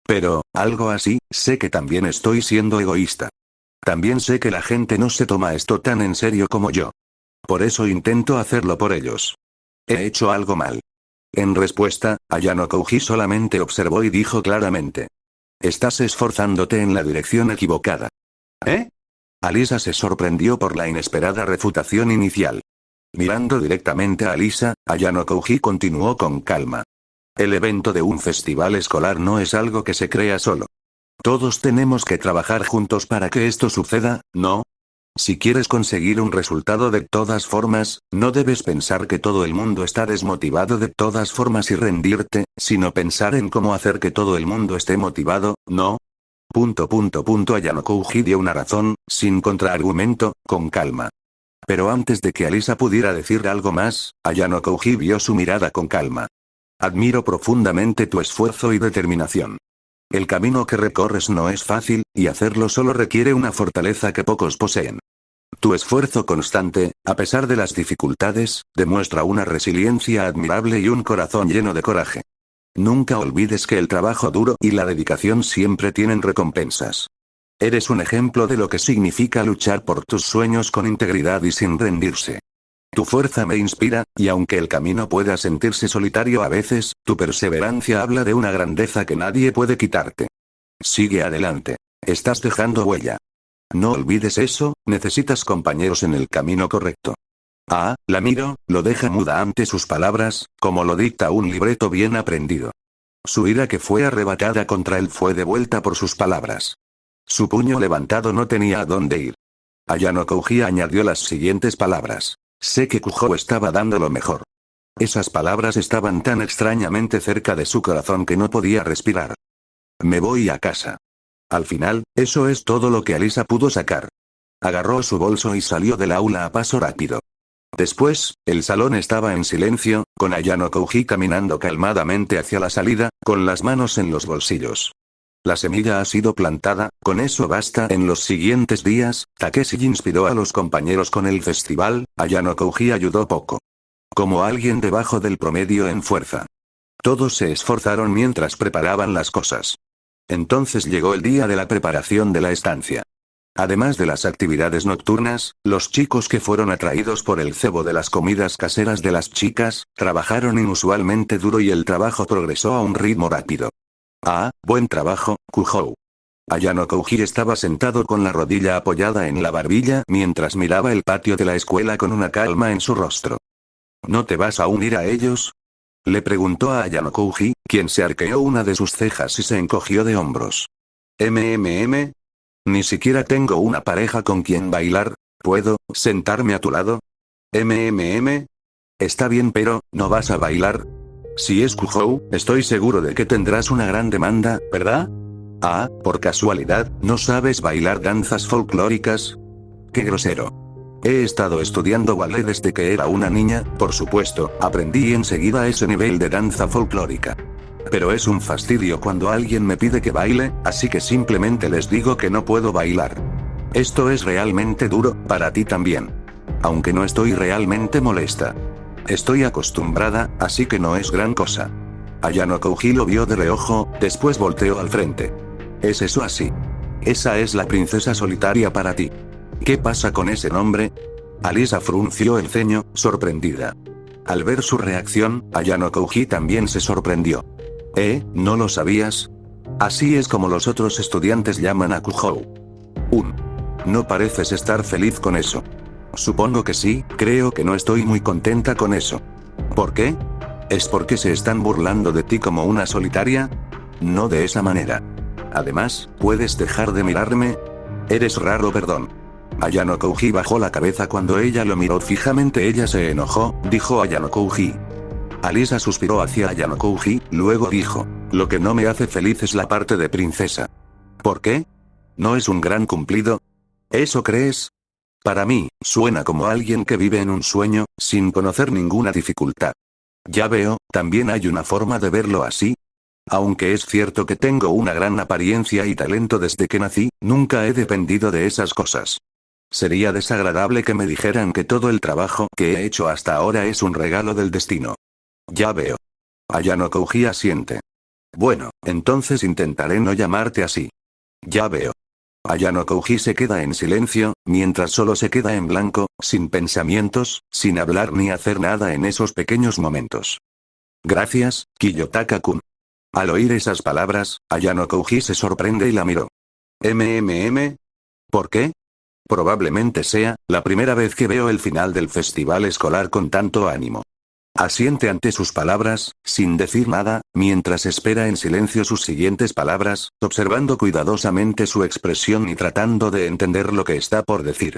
Pero, algo así, sé que también estoy siendo egoísta. También sé que la gente no se toma esto tan en serio como yo. Por eso intento hacerlo por ellos. He hecho algo mal. En respuesta, Ayano Kouji solamente observó y dijo claramente. Estás esforzándote en la dirección equivocada. Alisa se sorprendió por la inesperada refutación inicial. Mirando directamente a Alisa, Ayano Kouji continuó con calma. El evento de un festival escolar no es algo que se crea solo. Todos tenemos que trabajar juntos para que esto suceda, ¿no? Si quieres conseguir un resultado de todas formas, no debes pensar que todo el mundo está desmotivado de todas formas y rendirte, sino pensar en cómo hacer que todo el mundo esté motivado, ¿no? Ayano Kouji dio una razón, sin contraargumento, con calma. Pero antes de que Alisa pudiera decir algo más, Ayano Kouji vio su mirada con calma. Admiro profundamente tu esfuerzo y determinación. El camino que recorres no es fácil, y hacerlo solo requiere una fortaleza que pocos poseen. Tu esfuerzo constante, a pesar de las dificultades, demuestra una resiliencia admirable y un corazón lleno de coraje. Nunca olvides que el trabajo duro y la dedicación siempre tienen recompensas. Eres un ejemplo de lo que significa luchar por tus sueños con integridad y sin rendirse. Tu fuerza me inspira, y aunque el camino pueda sentirse solitario a veces, tu perseverancia habla de una grandeza que nadie puede quitarte. Sigue adelante. Estás dejando huella. No olvides eso, necesitas compañeros en el camino correcto. La miro, lo deja muda ante sus palabras, como lo dicta un libreto bien aprendido. Su ira que fue arrebatada contra él fue devuelta por sus palabras. Su puño levantado no tenía a dónde ir. Ayano Kouji añadió las siguientes palabras. Sé que Kujo estaba dando lo mejor. Esas palabras estaban tan extrañamente cerca de su corazón que no podía respirar. Me voy a casa. Al final, eso es todo lo que Alisa pudo sacar. Agarró su bolso y salió del aula a paso rápido. Después, el salón estaba en silencio, con Ayano Kouji caminando calmadamente hacia la salida, con las manos en los bolsillos. La semilla ha sido plantada, con eso basta. En los siguientes días, Takeshi inspiró a los compañeros con el festival, Ayano Kouji ayudó poco. Como alguien debajo del promedio en fuerza. Todos se esforzaron mientras preparaban las cosas. Entonces llegó el día de la preparación de la estancia. Además de las actividades nocturnas, los chicos que fueron atraídos por el cebo de las comidas caseras de las chicas, trabajaron inusualmente duro y el trabajo progresó a un ritmo rápido. Buen trabajo, Kuhou. Ayano Kouji estaba sentado con la rodilla apoyada en la barbilla mientras miraba el patio de la escuela con una calma en su rostro. ¿No te vas a unir a ellos? Le preguntó a Ayano Kouji, quien se arqueó una de sus cejas y se encogió de hombros. Ni siquiera tengo una pareja con quien bailar, ¿puedo sentarme a tu lado? Está bien, pero, ¿no vas a bailar? Si es Kuhou, estoy seguro de que tendrás una gran demanda, ¿verdad? Por casualidad, ¿no sabes bailar danzas folclóricas? ¡Qué grosero! He estado estudiando ballet desde que era una niña, por supuesto, aprendí enseguida ese nivel de danza folclórica. Pero es un fastidio cuando alguien me pide que baile, así que simplemente les digo que no puedo bailar. Esto es realmente duro, para ti también. Aunque no estoy realmente molesta. Estoy acostumbrada, así que no es gran cosa. Ayano Kouji lo vio de reojo, después volteó al frente. ¿Es eso así? Esa es la princesa solitaria para ti. ¿Qué pasa con ese nombre? Alisa frunció el ceño, sorprendida. Al ver su reacción, Ayano Kouji también se sorprendió. ¿No lo sabías? Así es como los otros estudiantes llaman a Kuhou. No pareces estar feliz con eso. Supongo que sí, creo que no estoy muy contenta con eso. ¿Por qué? ¿Es porque se están burlando de ti como una solitaria? No de esa manera. Además, ¿puedes dejar de mirarme? Eres raro, perdón. Ayano Kouji bajó la cabeza cuando ella lo miró fijamente. Ella se enojó, dijo Ayano Kouji. Alisa suspiró hacia Ayano Kouji, luego dijo, lo que no me hace feliz es la parte de princesa. ¿Por qué? ¿No es un gran cumplido? ¿Eso crees? Para mí, suena como alguien que vive en un sueño, sin conocer ninguna dificultad. Ya veo, también hay una forma de verlo así. Aunque es cierto que tengo una gran apariencia y talento desde que nací, nunca he dependido de esas cosas. Sería desagradable que me dijeran que todo el trabajo que he hecho hasta ahora es un regalo del destino. Ya veo. Ayano Kouji asiente. Bueno, entonces intentaré no llamarte así. Ya veo. Ayano Kouji se queda en silencio, mientras solo se queda en blanco, sin pensamientos, sin hablar ni hacer nada en esos pequeños momentos. Gracias, Kiyotaka-kun. Al oír esas palabras, Ayano Kouji se sorprende y la miró. ¿Por qué? Probablemente sea la primera vez que veo el final del festival escolar con tanto ánimo. Asiente ante sus palabras, sin decir nada, mientras espera en silencio sus siguientes palabras, observando cuidadosamente su expresión y tratando de entender lo que está por decir.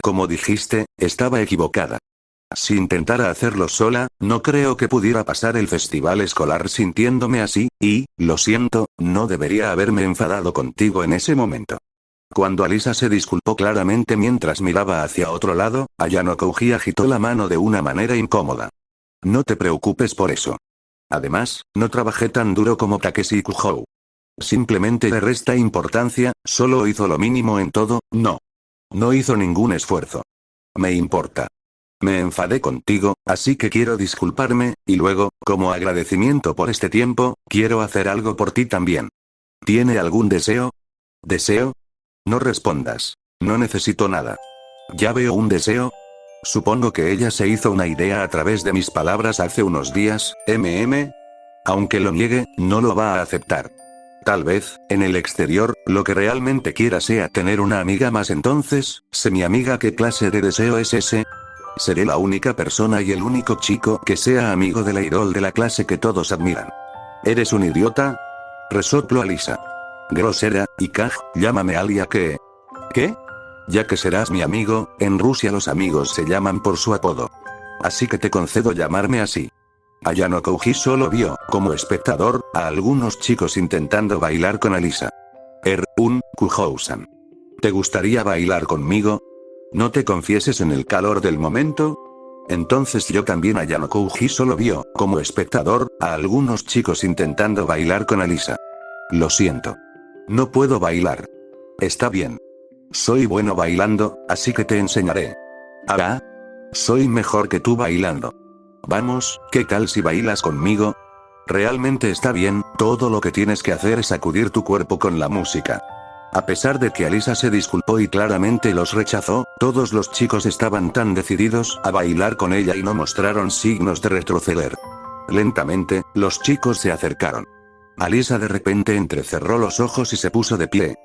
Como dijiste, estaba equivocada. Si intentara hacerlo sola, no creo que pudiera pasar el festival escolar sintiéndome así, y, lo siento, no debería haberme enfadado contigo en ese momento. Cuando Alisa se disculpó claramente mientras miraba hacia otro lado, Ayano Kouji agitó la mano de una manera incómoda. No te preocupes por eso. Además, no trabajé tan duro como Takeshi Kuhou. Simplemente le resta importancia, solo hizo lo mínimo en todo, no. No hizo ningún esfuerzo. Me importa. Me enfadé contigo, así que quiero disculparme, y luego, como agradecimiento por este tiempo, quiero hacer algo por ti también. ¿Tiene algún deseo? ¿Deseo? No respondas. No necesito nada. ¿Ya veo un deseo? Supongo que ella se hizo una idea a través de mis palabras hace unos días, Aunque lo niegue, no lo va a aceptar. Tal vez, en el exterior, lo que realmente quiera sea tener una amiga más. Entonces, sé mi amiga, ¿qué clase de deseo es ese? Seré la única persona y el único chico que sea amigo de la idol de la clase que todos admiran. ¿Eres un idiota? Resopló Alisa. Grosera, y llámame Alia que... ¿Qué? Ya que serás mi amigo, en Rusia los amigos se llaman por su apodo. Así que te concedo llamarme así. Ayano Kouji solo vio, como espectador, a algunos chicos intentando bailar con Alisa. Kuhou-san. ¿Te gustaría bailar conmigo? ¿No te confieses en el calor del momento? Entonces yo también. Ayano Kouji solo vio, como espectador, a algunos chicos intentando bailar con Alisa. Lo siento. No puedo bailar. Está bien. Soy bueno bailando, así que te enseñaré. ¿Ah? Soy mejor que tú bailando. Vamos, ¿qué tal si bailas conmigo? Realmente está bien, todo lo que tienes que hacer es sacudir tu cuerpo con la música. A pesar de que Alisa se disculpó y claramente los rechazó, todos los chicos estaban tan decididos a bailar con ella y no mostraron signos de retroceder. Lentamente, los chicos se acercaron. Alisa de repente entrecerró los ojos y se puso de pie.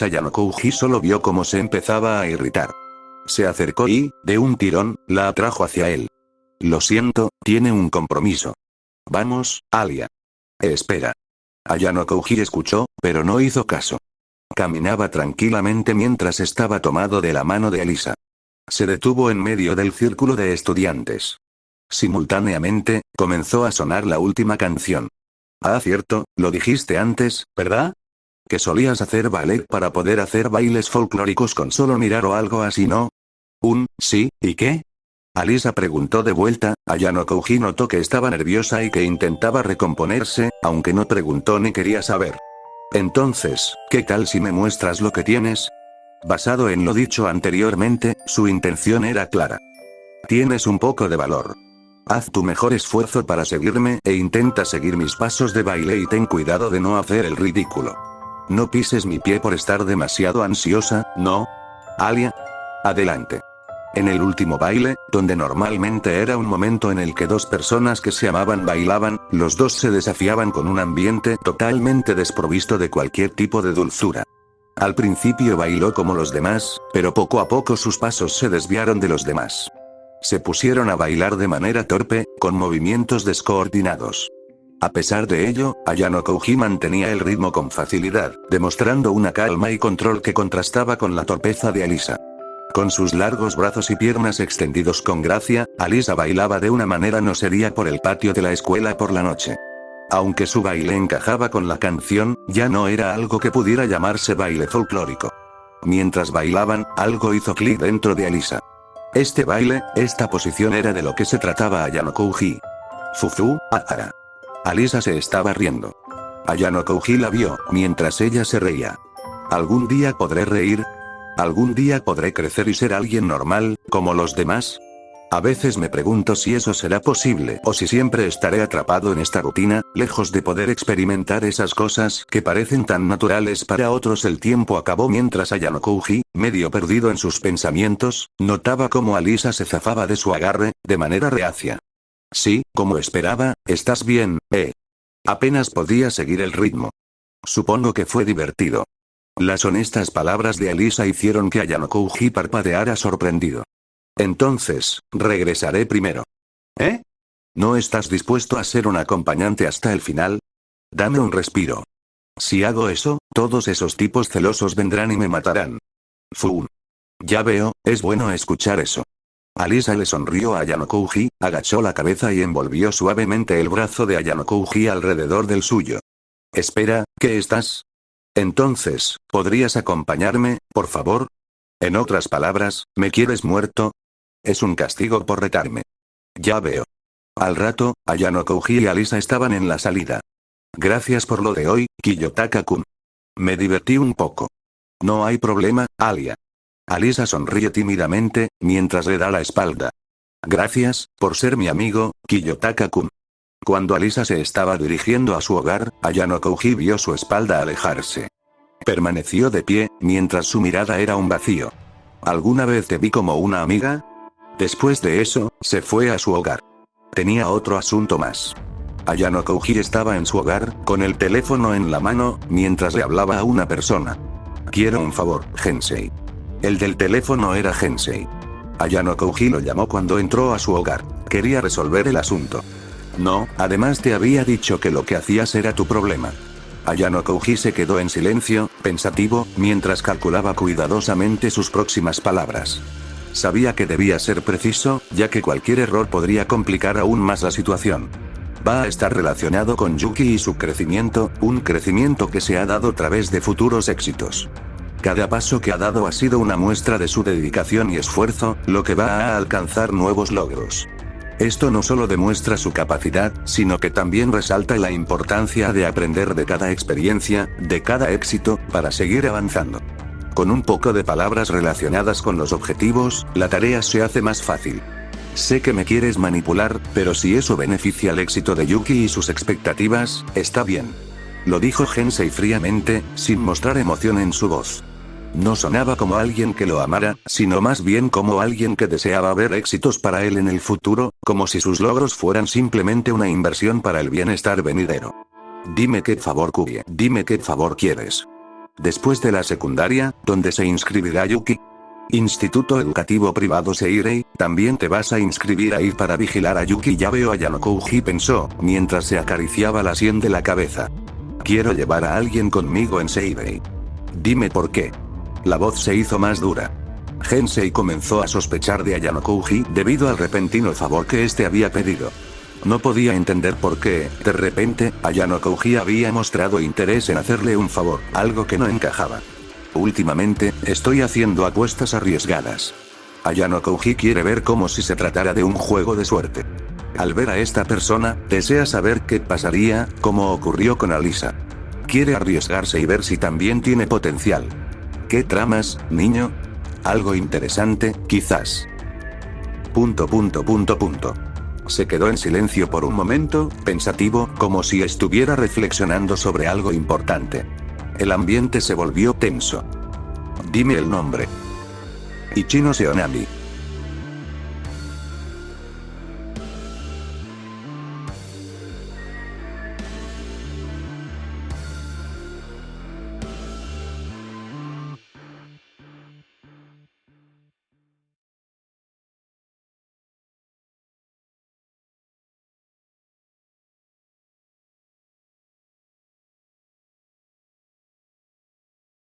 Ayano Kouji solo vio cómo se empezaba a irritar. Se acercó y, de un tirón, la atrajo hacia él. Lo siento, tiene un compromiso. Vamos, Alia. Espera. Ayano Kouji escuchó, pero no hizo caso. Caminaba tranquilamente mientras estaba tomado de la mano de Alisa. Se detuvo en medio del círculo de estudiantes. Simultáneamente, comenzó a sonar la última canción. Ah, cierto, lo dijiste antes, ¿verdad? Que solías hacer ballet para poder hacer bailes folclóricos con solo mirar o algo así, ¿no? Sí, ¿y qué? Alisa preguntó de vuelta. Ayano Kouji notó que estaba nerviosa y que intentaba recomponerse, aunque no preguntó ni quería saber. Entonces, ¿qué tal si me muestras lo que tienes? Basado en lo dicho anteriormente, su intención era clara. Tienes un poco de valor. Haz tu mejor esfuerzo para seguirme e intenta seguir mis pasos de baile y ten cuidado de no hacer el ridículo. No pises mi pie por estar demasiado ansiosa, ¿no? Alia. Adelante. En el último baile, donde normalmente era un momento en el que dos personas que se amaban bailaban, los dos se desafiaban con un ambiente totalmente desprovisto de cualquier tipo de dulzura. Al principio bailó como los demás, pero poco a poco sus pasos se desviaron de los demás. Se pusieron a bailar de manera torpe, con movimientos descoordinados. A pesar de ello, Ayano Kouji mantenía el ritmo con facilidad, demostrando una calma y control que contrastaba con la torpeza de Alisa. Con sus largos brazos y piernas extendidos con gracia, Alisa bailaba de una manera no seria por el patio de la escuela por la noche. Aunque su baile encajaba con la canción, ya no era algo que pudiera llamarse baile folclórico. Mientras bailaban, algo hizo clic dentro de Alisa. Este baile, esta posición era de lo que se trataba Ayano Kouji. Fufu, Ahara. Alisa se estaba riendo. Ayano Kouji la vio, mientras ella se reía. ¿Algún día podré reír? ¿Algún día podré crecer y ser alguien normal, como los demás? A veces me pregunto si eso será posible o si siempre estaré atrapado en esta rutina, lejos de poder experimentar esas cosas que parecen tan naturales para otros. El tiempo acabó mientras Ayano Kouji, medio perdido en sus pensamientos, notaba cómo Alisa se zafaba de su agarre, de manera reacia. Sí, como esperaba, ¿estás bien, Apenas podía seguir el ritmo. Supongo que fue divertido. Las honestas palabras de Alisa hicieron que Ayano Kouji parpadeara sorprendido. Entonces, regresaré primero. ¿Eh? ¿No estás dispuesto a ser un acompañante hasta el final? Dame un respiro. Si hago eso, todos esos tipos celosos vendrán y me matarán. Fu. Ya veo, es bueno escuchar eso. Alisa le sonrió a Ayano Kouji, agachó la cabeza y envolvió suavemente el brazo de Ayano Kouji alrededor del suyo. Espera, ¿qué estás? Entonces, ¿podrías acompañarme, por favor? En otras palabras, ¿me quieres muerto? Es un castigo por retarme. Ya veo. Al rato, Ayano Kouji y Alisa estaban en la salida. Gracias por lo de hoy, Kiyotaka-kun. Me divertí un poco. No hay problema, Alia. Alisa sonríe tímidamente, mientras le da la espalda. Gracias, por ser mi amigo, Kiyotaka-kun. Cuando Alisa se estaba dirigiendo a su hogar, Ayano Kouji vio su espalda alejarse. Permaneció de pie, mientras su mirada era un vacío. ¿Alguna vez te vi como una amiga? Después de eso, se fue a su hogar. Tenía otro asunto más. Ayano Kouji estaba en su hogar, con el teléfono en la mano, mientras le hablaba a una persona. Quiero un favor, Gensei. El del teléfono era Gensei. Ayano Kouji lo llamó cuando entró a su hogar. Quería resolver el asunto. No, además te había dicho que lo que hacías era tu problema. Ayano Kouji se quedó en silencio, pensativo, mientras calculaba cuidadosamente sus próximas palabras. Sabía que debía ser preciso, ya que cualquier error podría complicar aún más la situación. Va a estar relacionado con Yuki y su crecimiento, un crecimiento que se ha dado a través de futuros éxitos. Cada paso que ha dado ha sido una muestra de su dedicación y esfuerzo, lo que va a alcanzar nuevos logros. Esto no solo demuestra su capacidad, sino que también resalta la importancia de aprender de cada experiencia, de cada éxito, para seguir avanzando. Con un poco de palabras relacionadas con los objetivos, la tarea se hace más fácil. Sé que me quieres manipular, pero si eso beneficia el éxito de Yuki y sus expectativas, está bien. Lo dijo Gensei fríamente, sin mostrar emoción en su voz. No sonaba como alguien que lo amara, sino más bien como alguien que deseaba ver éxitos para él en el futuro, como si sus logros fueran simplemente una inversión para el bienestar venidero. Dime qué favor Kurie, dime qué favor quieres. Después de la secundaria, ¿dónde se inscribirá Yuki? Instituto Educativo Privado Seirei, también te vas a inscribir ahí para vigilar a Yuki. Ya veo, Ayano Kouji pensó, mientras se acariciaba la sien de la cabeza. Quiero llevar a alguien conmigo en Seirei. Dime por qué. La voz se hizo más dura. Gensei comenzó a sospechar de Ayano Kouji debido al repentino favor que este había pedido. No podía entender por qué, de repente, Ayano Kouji había mostrado interés en hacerle un favor, algo que no encajaba. Últimamente, estoy haciendo apuestas arriesgadas. Ayano Kouji quiere ver como si se tratara de un juego de suerte. Al ver a esta persona, desea saber qué pasaría, como ocurrió con Alisa. Quiere arriesgarse y ver si también tiene potencial. ¿Qué tramas, niño? Algo interesante, quizás. Se quedó en silencio por un momento, pensativo, como si estuviera reflexionando sobre algo importante. El ambiente se volvió tenso. Dime el nombre. Ichino Seonami.